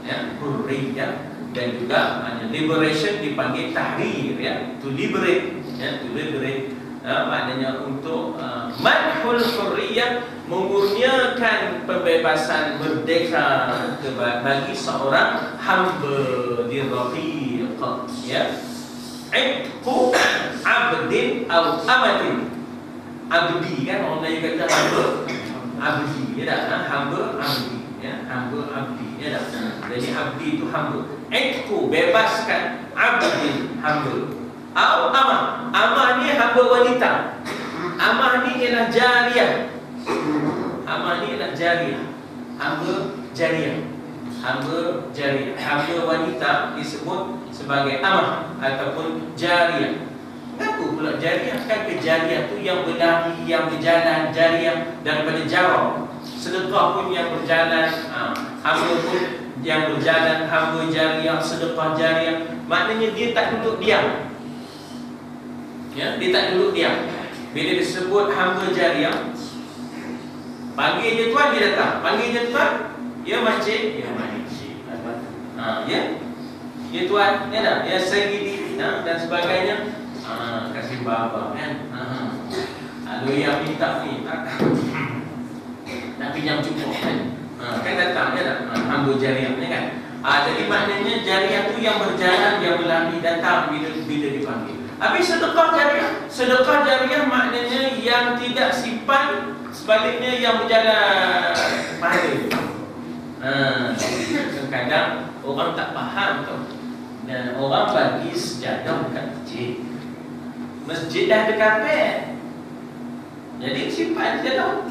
[SPEAKER 1] ya, hurriyah, dan juga liberation dipanggil tahrir ya, to liberate ya, to liberate. Maknanya untuk madhul hurriyah, mengurniakan pembebasan merdeka bagi seorang hamba di rafiq ya. Itqu abdin atau amatin. Abdi kan orang Melayu kata hamba abdi ya dah, hamba abdi ya, hamba abdi ya dah. Jadi abdi itu hamba. Itqu bebaskan, abdin hamba. Atau amah. Amah ni hamba wanita. Amah ni ialah jariah. Amah ni ialah jariah. Hamba jariah. Hamba jariah. Hamba wanita disebut sebagai amah ataupun jariah. Kenapa pula jariah? Kan ke jariah tu yang berlari, yang berjalan, jariah daripada jarah. Sedekah pun yang berjalan, hamba pun yang berjalan, hamba jariah, sedekah jariah. Maknanya dia tak duduk diam. Ya, dia tak duduk diam. Bila disebut hamba jariah, panggil je tuan, dia datang. Panggil je tuan, ya masjid, ya masjid. Ya, ya tuan, ya dah, ya sayyidi, dan sebagainya. Kasih baba kan. Lalu yang minta ni nak pinjam cukup kan. Kan datang ya dah, hamba jariah ni kan. Jadi maknanya jariah tu yang berjalan, yang berlari, datang bila dipanggil. Habis sedekah jariah. Sedekah jariah maknanya yang tidak simpan, sebaliknya yang berjalan pahala. Kadang orang tak faham tu. Dan orang bagi sejadah dekat masjid. Masjid dah ada kapet. Jadi simpan sejadah.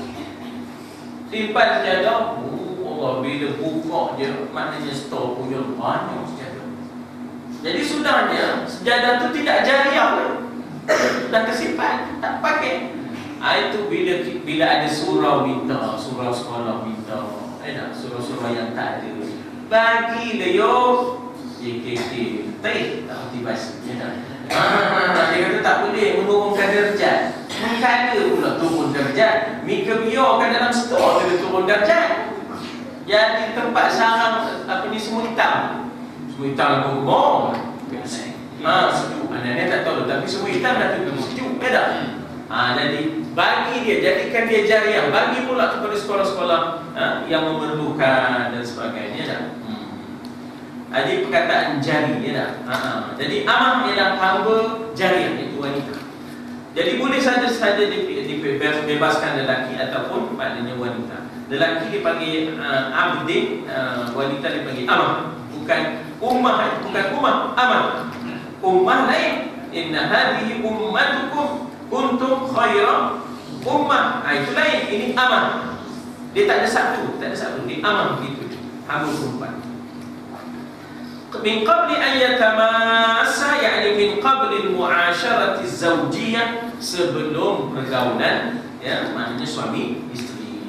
[SPEAKER 1] Simpan sejadah. Allah bila buka je, maknanya store punya banyak sejadah. Jadi sudahnya sejadah tu tidak jariah pun. Dah kesimpan, tak pakai. Itu bila ada surau minta, surau sekolah minta, surau-surau yang tak ada, bagi dia yo JKK teh tak motivasi ya tak. Dia kata tak boleh menurunkan darjat. Mengkala pula turun darjat. Mika biarkan dalam store dia turun darjat. Jadi tempat sarang apa ni semua hitam. Semua hitam gomong. Sejuk. Anak-anak tak tahu tapi semua hitam dah tentu sejuk ya tak. Jadi bagi dia, jadikan dia jariah. Bagi pula kepada sekolah-sekolah yang memerlukan dan sebagainya dah. Jadi perkataan jari ya dah. Jadi amah ialah hamba jariah, itu wanita. Jadi boleh saja dibebaskan lelaki ataupun maknanya wanita. Lelaki dipanggil abdin, wanita dipanggil amah. Bukan ummah, amah. Ummah lain. Inna hadhihi ummatukum kuntum khaira ummah. Itu lain, ini amah. Dia tak ada satu, dia amah gitu. Hamba perempuan. Min qabli an yatamassa, yakni min qabli al-mu'asharati az-zawjiyah, sebelum pergaulan ya, maknanya suami isteri.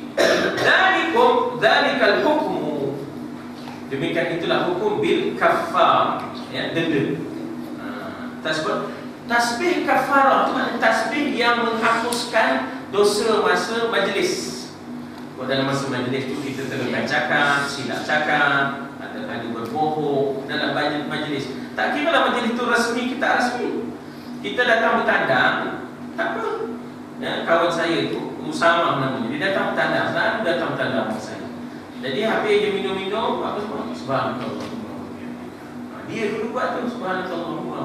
[SPEAKER 1] Dzalikal hukmu, demikian itulah hukum bil kafar ya, denda. Tasbih kafarah itu maknanya tasbih yang menghapuskan dosa masa majlis. Dalam masa majlis itu kita terlepas cakap, silap cakap, ada berbohong dalam banyak majlis. Tak kira lah majlis itu resmi, kita resmi. Kita datang bertandang, tak apa. Ya, kawan saya itu Usamah namanya, dia datang bertandang, selalu datang bertandang dengan saya. Jadi habis dia minum-minum, apa semua? Subhanallah. Dia dulu buat tu, subhanallah.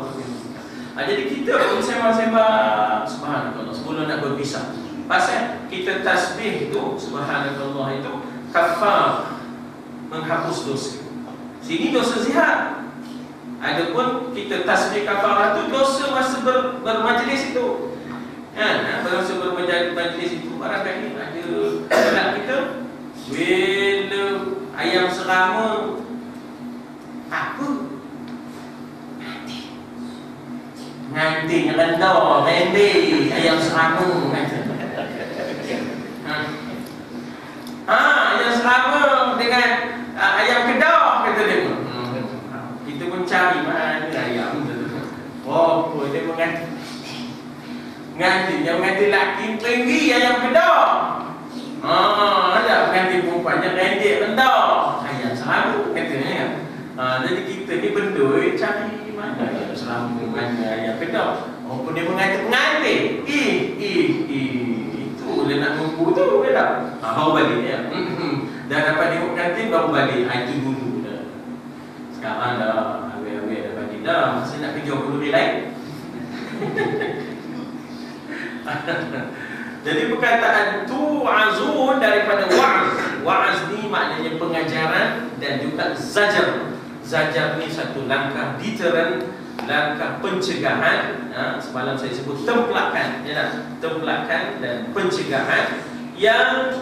[SPEAKER 1] Jadi kita pun sembang-sembang subhanallah sebelum nak berpisah. Pasal kita tasbih itu, subhanallah itu kafar, menghapus dosa. Sini dosa zihar. Adapun kita tasbih kafarah itu dosa masa bermajlis itu. Masa bermajlis itu barangkali ada anak kita serama apa? Nganti rendah, pendek, ayam serama ayam serama dengan ayam kedah, kata dia. Kita pun cari mana ayam tu. Oh, dia menganti lelaki tinggi ayam kedah. Ada menganti perempuannya pendek rendah, ayam serama, katanya. Jadi kita ni benda cari mana ayam serama, mana ayam kedah. Oh, pun dia menganti. Itu dia nak tunggu tu ke tak? Baru balik ya. Dah dapat tengok kantin baru balik. Itu dulu dah. Sekarang dah awet-awet dah balik dah. Masih nak kerja peluri lain. Jadi perkataan tu'azun daripada wa'az. Wa'az ni maknanya pengajaran dan juga zajar. Zajar ni satu langkah deterrent, langkah pencegahan. Semalam saya sebut templakan, ya, templakan dan pencegahan yang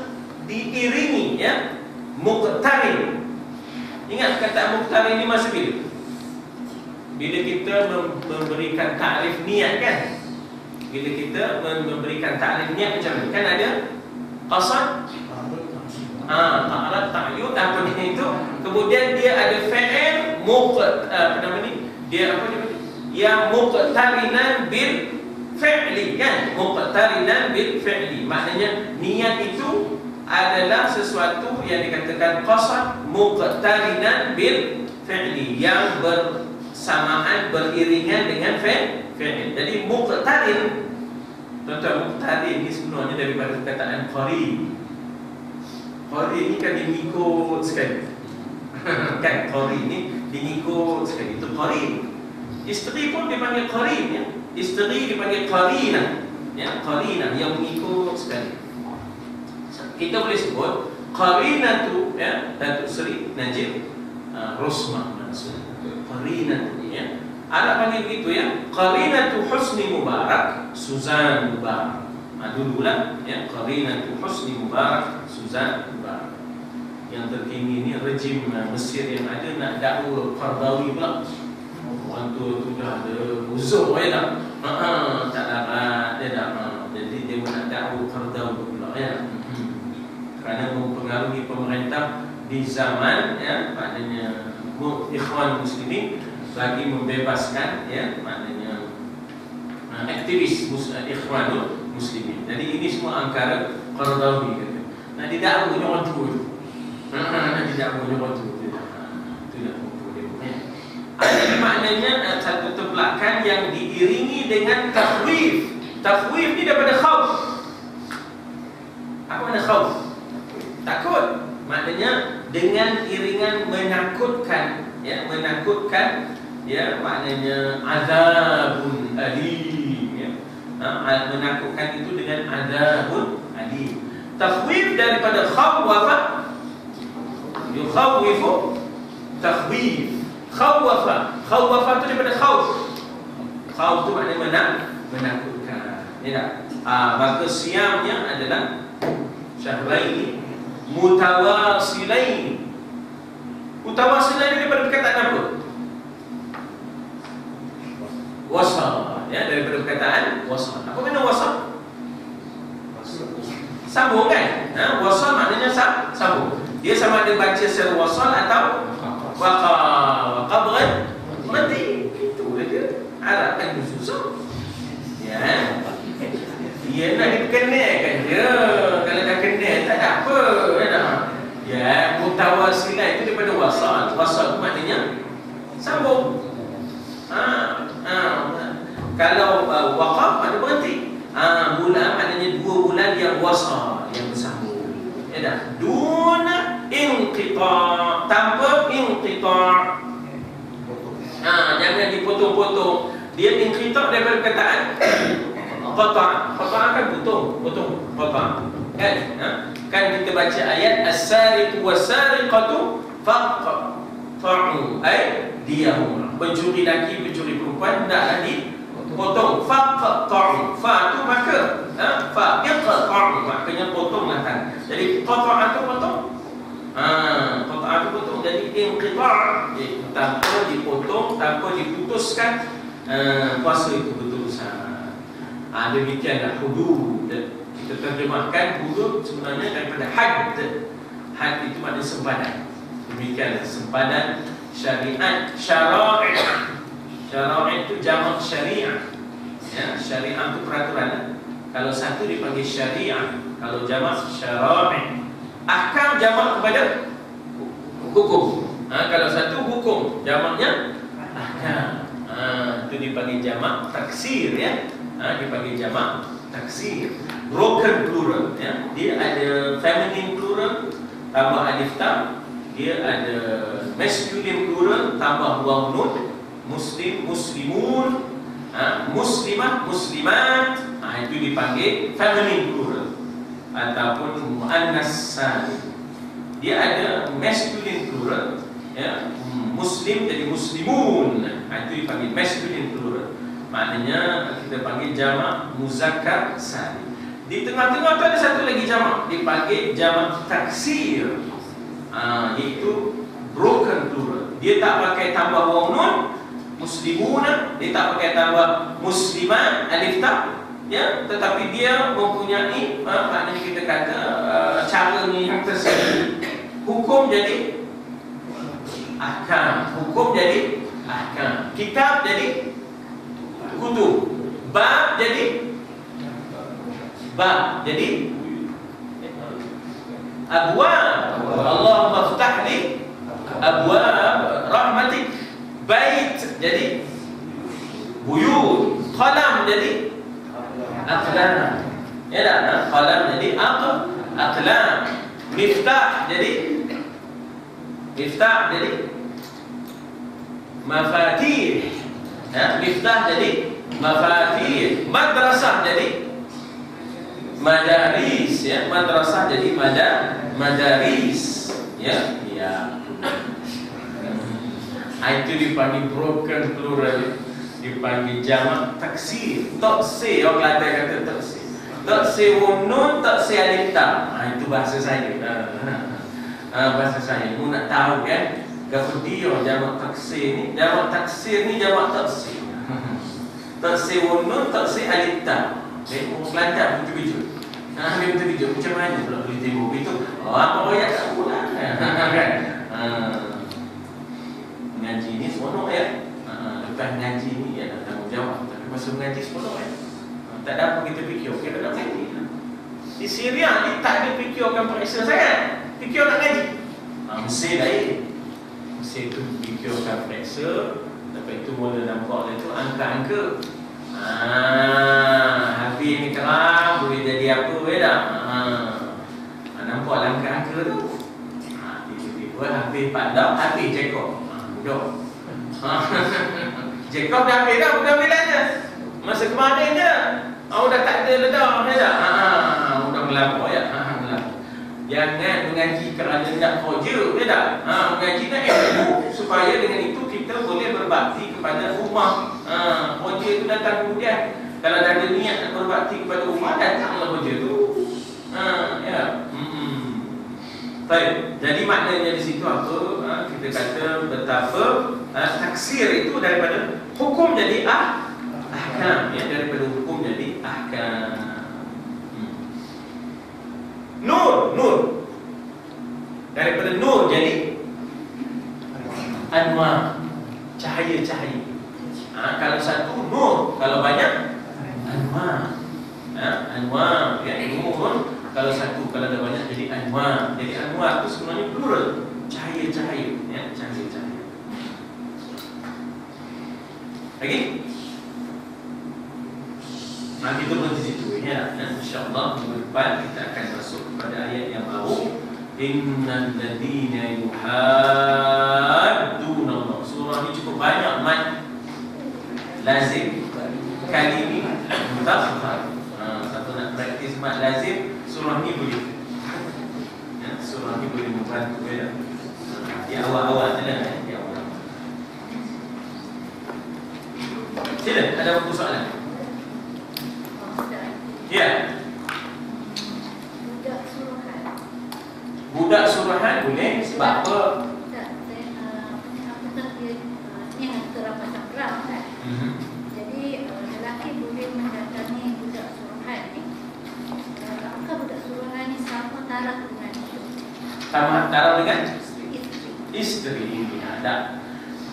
[SPEAKER 1] diiringi, ya, muqtarin. Ingat kata muqtarin ni masa bila kita memberikan takrif niat, kan? Bila kita memberikan takrif niat macam ni, kan ada qasad, ta'arad, ta'yud, apa ni itu. Kemudian dia ada fa'il apa nama ni? Dia apa dia? Yang muqtarinan bil fi'li, kan? Muqtarinan bil fi'li. Maknanya niat itu adalah sesuatu yang dikatakan qasad muqtarinan bil fi'li, yang bersamaan, beriringan dengan fi'il. Jadi muqtarin, tuan-tuan, muqtarin ni sebenarnya daripada perkataan qarin. Qarin ni kan mengikut sekali. Kan qarin ni mengikut sekali. Itu qarin. Isteri pun dipanggil qarin, ya. Isteri dipanggil qarinah, ya, qarinah yang mengikut sekali. Kita boleh sebut qarinah tu, ya, Datuk Seri Najib Rosmah maksudnya. Qarinah tu, ya. Arab panggil begitu, ya. Qarinah tu Husni Mubarak, Suzan Mubarak. Dululah, ya, Qarinah tu Husni Mubarak, Suzan Mubarak. Yang terkini ni rejim Mesir yang ada nak dakwa Qardawi pula. Orang tu dah ada musuh, ya tak? Tak dapat, dia tak. Jadi dia nak dakwa Qardawi pula, ya. Kerana mempengaruhi pemerintah di zaman, ya, maknanya Ikhwan Muslimin lagi membebaskan, ya, maknanya aktivis Ikhwan Muslimin. Jadi ini semua angkara Qardawi, kata. Nak didakwa orang tu. Nak didakwa orang tu. Jadi maknanya satu templakan yang diiringi dengan takhwif. Takhwif ni daripada khauf. Apa makna khauf? Takut. Maknanya dengan iringan menakutkan, ya, menakutkan, ya, maknanya azabun alim, ya. Menakutkan itu dengan azabun alim. Takhwif daripada khawwafa, yukhawwifu takhwif. Khawwafa, khawwafa itu daripada khawf. Khawf itu maknanya menakutkan, ya. Maka siamnya adalah syahraini mutawasilain. Mutawasilain daripada perkataan apa? Wasal, ya, daripada perkataan wasal. Apa makna wasal? Sambung, kan? Wasal maknanya sambung. Dia sama ada baca secara wasal atau waqa berhenti. Itu dia. Arab kan susah, ya. Dia nak dikenalkan dia. Kalau dah kenal tak ada apa, ya. Mutawasilah itu daripada wasal. Wasal itu maknanya sambung. Kalau waqaf maknanya berhenti. Bulan maknanya 2 bulan yang wasal, yang bersambung, ya dah. Duna inqita', tanpa inqita'. Jangan dipotong-potong. Dia inqita' daripada perkataan qata'. Qata' kan potong, qata'. Kan kita baca ayat as-sariqu was-sariqatu faqta'u aydiyahum. Pencuri laki, pencuri perempuan hendaklah dipotong. Faqta'u, fa tu maka, fa iqta'u maknanya potonglah kan. Jadi qata' tu potong. Qata' tu potong. jadi inqita', tanpa dipotong, tanpa diputuskan, puasa itu betul sah. Demikianlah hudud. Kita terjemahkan hudud sebenarnya daripada had. Had itu maknanya sempadan. Demikianlah sempadan syariat. Syara'i' itu jamak syariah. Ya, syariah itu peraturan. Kalau satu dipanggil syariah, kalau jamak syara'i'. Ahkam jamak kepada hukum. Kalau satu hukum, jamaknya ahkam. Itu dipanggil jamak taksir, ya. Dipanggil jamak taksir. Broken plural, ya. Dia ada feminine plural tambah alif tam. Dia ada masculine plural tambah waw nun. Muslim, muslimun, muslimah, muslimat. Itu dipanggil feminine plural ataupun muannas salim. Dia ada masculine plural, ya. Muslim jadi muslimun. Itu dipanggil masculine plural. Maknanya kita panggil jamak muzakkar salim. Di tengah-tengah tu ada satu lagi jamak, dipanggil jamak taksir, iaitu broken plural. Dia tak pakai tambah waw nun, muslimuna. Dia tak pakai tambah musliman, alif tam, ya. Tetapi dia mempunyai maknanya kita kata cara ni yang tersendiri. Hukum jadi ahkam, hukum jadi ahkam, kitab jadi kutub, bab jadi bab, jadi abwab. Allahumma ftah li abwab rahmatik. Bait jadi buyut. Qalam jadi aqlam. Ya tak? Qalam jadi aqlam. Miftah jadi mafatih. Miftah jadi mafatih. Madrasah jadi madaris, ya. Madrasah jadi madaris, ya. Itu dipanggil broken plural, dipanggil jamak taksir. Taksir, orang Kelantan kata taksir. Taksir nun, taksir alif tam. Itu bahasa saya. Bahasa saya. Mu nak tahu kan? Gapo dia jamak taksir ni? Jamak taksir ni jamak taksir. Taksir nun, taksir alif tam. Orang Kelantan betul-betul. Dia betul-betul macam mana pula boleh tengok itu? Apa ayat tak pula kan? Mengaji ni seronok, ya. Lepas mengaji ni ya nak tanggungjawab. Tapi masa mengaji seronok, ya. Tak ada apa kita fikir, kita nak mengaji. Di Syria ni tak ada fikirkan periksa sangat. Fikir nak mengaji. Mesir lain. Mesir tu fikirkan periksa. Lepas itu mula nampak tu angka-angka. Habis ni kerang boleh jadi apa, ya tak? Nampak angka-angka tu. Tiba-tiba habis padam, habis Jacob. Jacob dah ambil dah bulan-bulannya. Masa kemarin je dah tak ada ledah, ya tak? Dah melapor, ya. Jangan mengaji kerana nak kerja, ya tak? Mengaji nak ilmu supaya dengan itu kita boleh berbakti kepada rumah. Kerja itu datang kemudian. Kalau dah ada niat nak berbakti kepada rumah, datanglah kerja tu. Ya. Baik, jadi maknanya di situ apa? Kita kata betapa taksir itu daripada hukum jadi ahkam, ya, daripada hukum jadi ahkam. Nur daripada nur jadi anwar, cahaya-cahaya. Kalau satu nur, kalau banyak anwar. Anwar, ya, nur. Kalau satu, kalau ada banyak jadi anwar. Jadi anwar itu sebenarnya plural, cahaya-cahaya, ya, cahaya-cahaya. Lagi? Nanti itu berhenti situ, ya. InsyaAllah minggu depan kita akan masuk kepada ayat yang baru. Innal ladina yuhadduna Allah. Surah ini cukup banyak mat lazim, kalimi, mutakhar. Satu nak praktis mat lazim, surah ni boleh, ya, surah ni boleh membantu, ya. Di awal-awal je lah, di awal. Sila, ada apa soalan? Ya. Budak suruhan boleh sebab apa?
[SPEAKER 3] taraf dengan
[SPEAKER 1] Taraf dengan
[SPEAKER 3] istri.
[SPEAKER 1] isteri. Ada.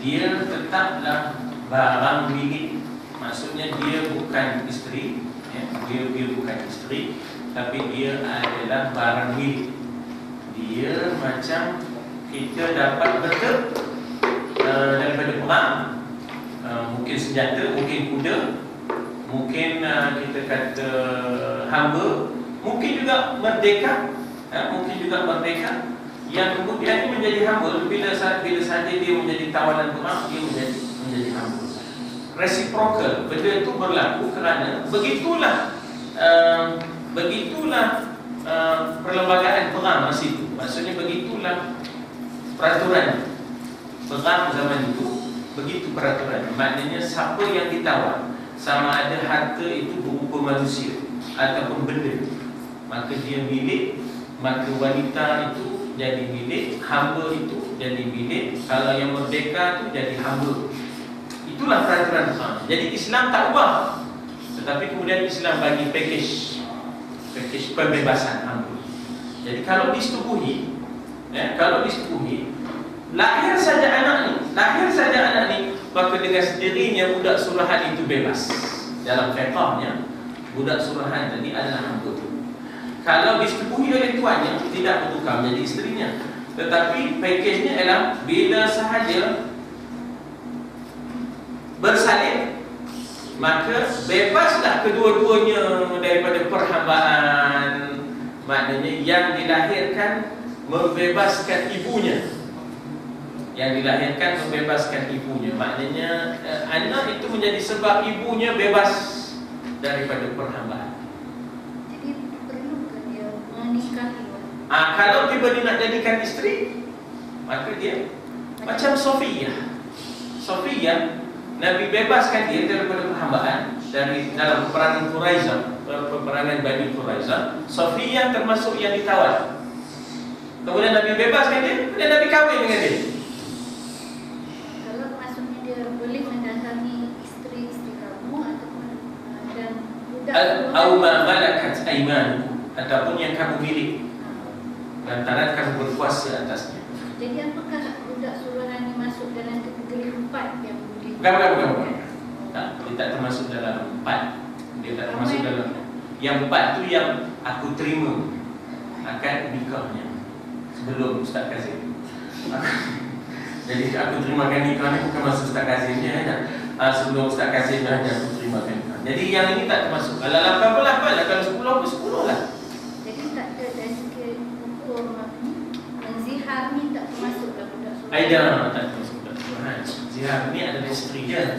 [SPEAKER 1] Dia tetaplah barang milik. Maksudnya dia bukan isteri, ya. Dia bukan isteri, tapi dia adalah barang milik. Dia macam kita dapat betul daripada perang, mungkin senjata, mungkin kuda, mungkin kita kata hamba, mungkin juga merdeka, mungkin juga merdeka, yang kemudian menjadi hamba bila saja dia menjadi tawanan perang, dia menjadi hamba. Reciprocal, benda itu berlaku kerana begitulah perlembagaan perang masa itu. Maksudnya begitulah peraturan perang zaman itu, begitu peraturan. Maknanya siapa yang ditawar, sama ada harta itu berupa manusia ataupun benda, maka dia milik. Maka wanita itu jadi milik, hamba itu jadi milik. Kalau yang merdeka itu jadi hamba. Itulah peraturan perang. Jadi Islam tak ubah, tetapi kemudian Islam bagi package pembebasan hamba. Jadi kalau disetubuhi, lahir saja anak ni, maka dengan sendirinya budak surahan itu bebas. Dalam fiqahnya, budak surahan tadi adalah hamba. Kalau disetubuhi oleh tuannya, tidak bertukar menjadi isterinya. Tetapi package-nya ialah bila sahaja bersalin, maka bebaslah kedua-duanya daripada perhambaan. Maknanya yang dilahirkan membebaskan ibunya. Maknanya anak itu menjadi sebab ibunya bebas daripada perhambaan.
[SPEAKER 3] Jadi perlukah dia menikahi?
[SPEAKER 1] Kalau tiba dia nak jadikan isteri, maka dia macam Sofiyah. Nabi bebaskan dia daripada perhambaan dari dalam peperangan Quraizah, peperangan Bani Quraizah. Sofiyah termasuk yang ditawar. Kemudian Nabi bebaskan dia, kemudian Nabi kahwin dengan dia.
[SPEAKER 3] Kalau maksudnya dia boleh mendatangi isteri-isteri kamu ataupun dan budak
[SPEAKER 1] Au ma malakat aymanukum, ataupun yang kamu miliki lantaran kamu berkuasa atasnya.
[SPEAKER 3] Jadi apakah budak suruhan ini masuk dalam kategori 4 yang boleh?
[SPEAKER 1] Bukan. Tak, dia tak termasuk dalam 4. Dia tak termasuk dalam. Yang 4 tu yang aku terima akad nikahnya sebelum Ustaz Kazim. Jadi aku terimakan nikahnya bukan masa Ustaz Kazimnya, sebelum Ustaz Kazim dah aku terimakan nikah. Jadi yang ini tak termasuk. Kalau 8 lah, kalau 10 lah.
[SPEAKER 3] Jadi tak ada dari segi hukum menzihar ni tak termasuk dalam budak suruhan.
[SPEAKER 1] Aida tak termasuk budak suruhan. Zihar ni adalah isteri dia.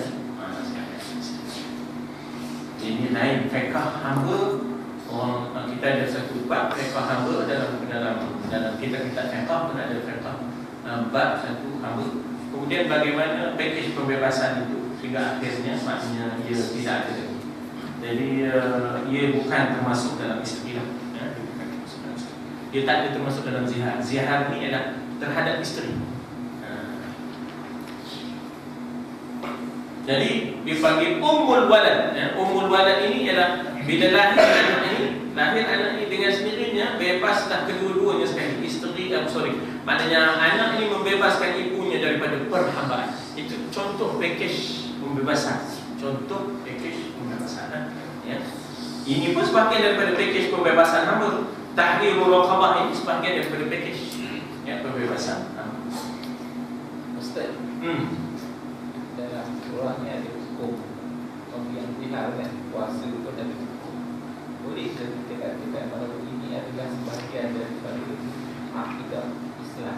[SPEAKER 1] Ini lain fiqh hamba. Kita ada satu bab fiqh hamba dalam kitab fiqh pun ada fiqh bab satu hamba. Kemudian bagaimana package pembebasan itu hingga akhirnya maknanya ia tidak ada lagi. Jadi ia bukan termasuk dalam isteri lah. Dia tak ada termasuk dalam zihar. Zihar ni adalah terhadap isteri. Jadi dipanggil ummul walad. Ummul walad ini ialah bila lahir anak ini dengan sendirinya bebaslah kedua-duanya sekali, isteri maknanya anak ini membebaskan ibunya daripada perhambaan. Itu contoh package pembebasan. Ya. Ini pun sebahagian daripada package pembebasan hamba. Tahrirul raqabah ini sebahagian daripada package pembebasan hamba.
[SPEAKER 4] Ustaz, dalam Quran ni ada hukum yang zihar kan, puasa pun ada hukum. Boleh ke kita katakan bahawa ini adalah sebahagian daripada akidah Islam?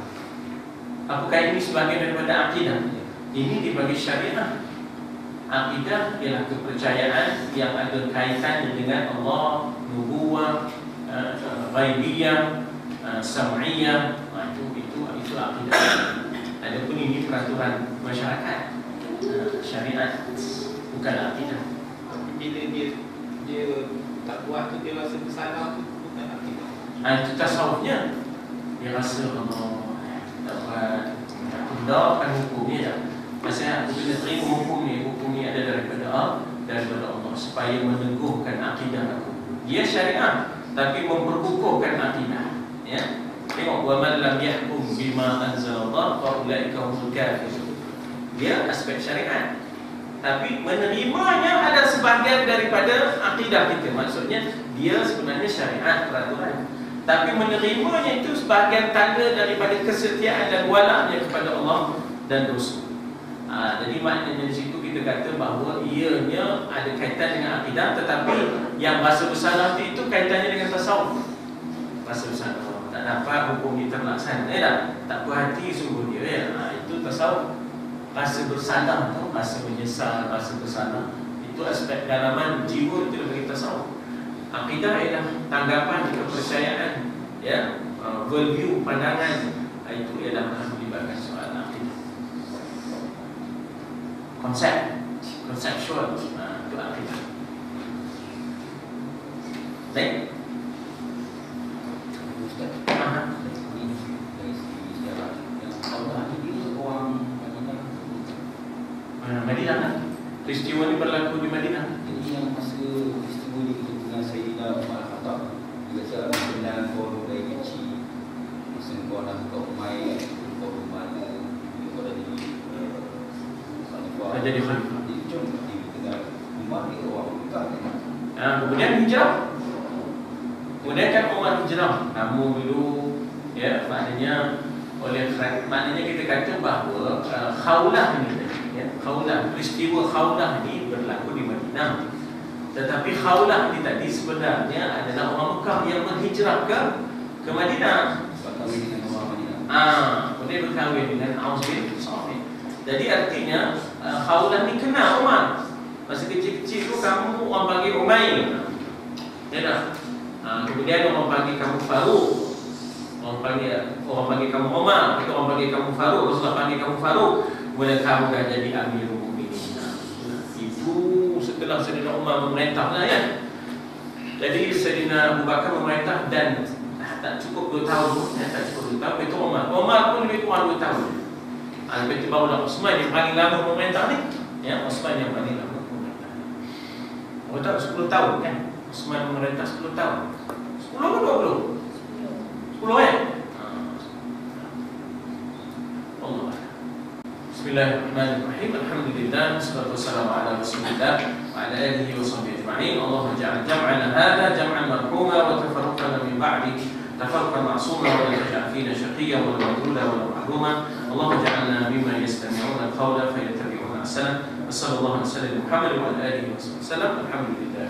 [SPEAKER 1] Apakah ini sebahagian daripada akidah? Ini dibagi syariah. Akidah ialah kepercayaan yang ada kaitan dengan Allah, nubuwah, ghaibiyah, sam'iyah. Itu akidah. Adapun ini peraturan masyarakat, syariat, bukan akidah.
[SPEAKER 4] Bila dia tak puas tu, dia rasa bersalah tu, bukan akidah.
[SPEAKER 1] Itu tasawufnya. Dia rasa Allah tak buat, hendakkan hukumnya dah. Maksudnya aku kena terima hukum ni ada daripada Allah supaya meneguhkan akidah aku. Dia syariat tapi memperkukuhkan akidah. wa man lam yahkum bima anzalallah fa ulaika humul kafirun. Dia aspek syariat. Tapi menerimanya ada sebahagian daripada akidah kita. Maksudnya dia sebenarnya syariat peraturan. Tapi menerimanya itu sebahagian tanda daripada kesetiaan dan walaknya kepada Allah dan Rasul. Jadi maknanya di situ kita kata bahawa ianya ada kaitan dengan akidah, tetapi yang bahasa bersalah itu kaitannya dengan tasawuf. Bahasa bersalah tak dapat hukum dia terlaksana, tak berhati sungguh dia, itu tasawuf. Rasa bersalah tu, rasa menyesal, rasa bersalah, itu aspek dalaman jiwa itu bagi tasawuf. Akidah ialah tanggapan, kepercayaan, ya, worldview, pandangan, itu ialah melibatkan soal akidah. Konseptual, itu akidah. Baik. Madinah kan? Peristiwa ini berlaku di Madinah.
[SPEAKER 5] Jadi yang masa peristiwa ni dengan Sayyidina Umar Khattab, juga saya kenal kau dari kecil. Masa kau nak buka Umay, kau rumah dia, kau dah
[SPEAKER 1] Jadi khalifah.
[SPEAKER 5] Jom kita Umar ni orang buka kan.
[SPEAKER 1] Kemudian hijrah. Kemudian kan Umar hijrah. Namun dulu, ya, maknanya kita kata bahawa khaulah ni, ya, khaulah, peristiwa khaulah ni berlaku di Madinah. Tetapi khaulah ni tadi sebenarnya adalah orang Mekah yang berhijrah ke Madinah.
[SPEAKER 5] Berkahwin dengan orang Madinah.
[SPEAKER 1] Kemudian berkahwin dengan Aus bin Sa'id. Jadi artinya khaulah ni kenal Umar. Masa kecil-kecil tu kamu orang panggil Umair. Ya dah. Kemudian orang panggil kamu Faruq. Orang panggil kamu Umar, orang panggil kamu Faruq, Rasulullah panggil kamu Faruq. Kemudian kamu dah jadi Amirul Mukminin. Itu setelah Sayyidina Umar memerintah lah, ya. Jadi Sayyidina Abu Bakar memerintah dan tak cukup 2 tahun, ya, tak cukup 2 tahun itu Umar pun lebih kurang 2 tahun. Lepas itu barulah Uthman yang paling lama memerintah ni. Ya, Uthman yang paling lama memerintah. Oh tak, 10 tahun kan? Uthman memerintah 10 tahun. 10 ke 20? 10 kan? Allah. Bismillahirrahmanirrahim. Alhamdulillah, wassalatu wassalamu ala Rasulillah wa ala alihi wa sahbihi ajma'in. Allahumma ja'al jam'ana hadha jam'an marhuma wa tafarraqana min ba'di tafarraqan ma'suma wa la taj'al fina shaqiyyan wa la madhula wa la mahruma. Allahumma ja'alna mimman yastami'una al-qawla fayattabi'una ahsana. Wassallallahu alaihi wa sallam Muhammad wa ala alihi wa sallam. Alhamdulillah.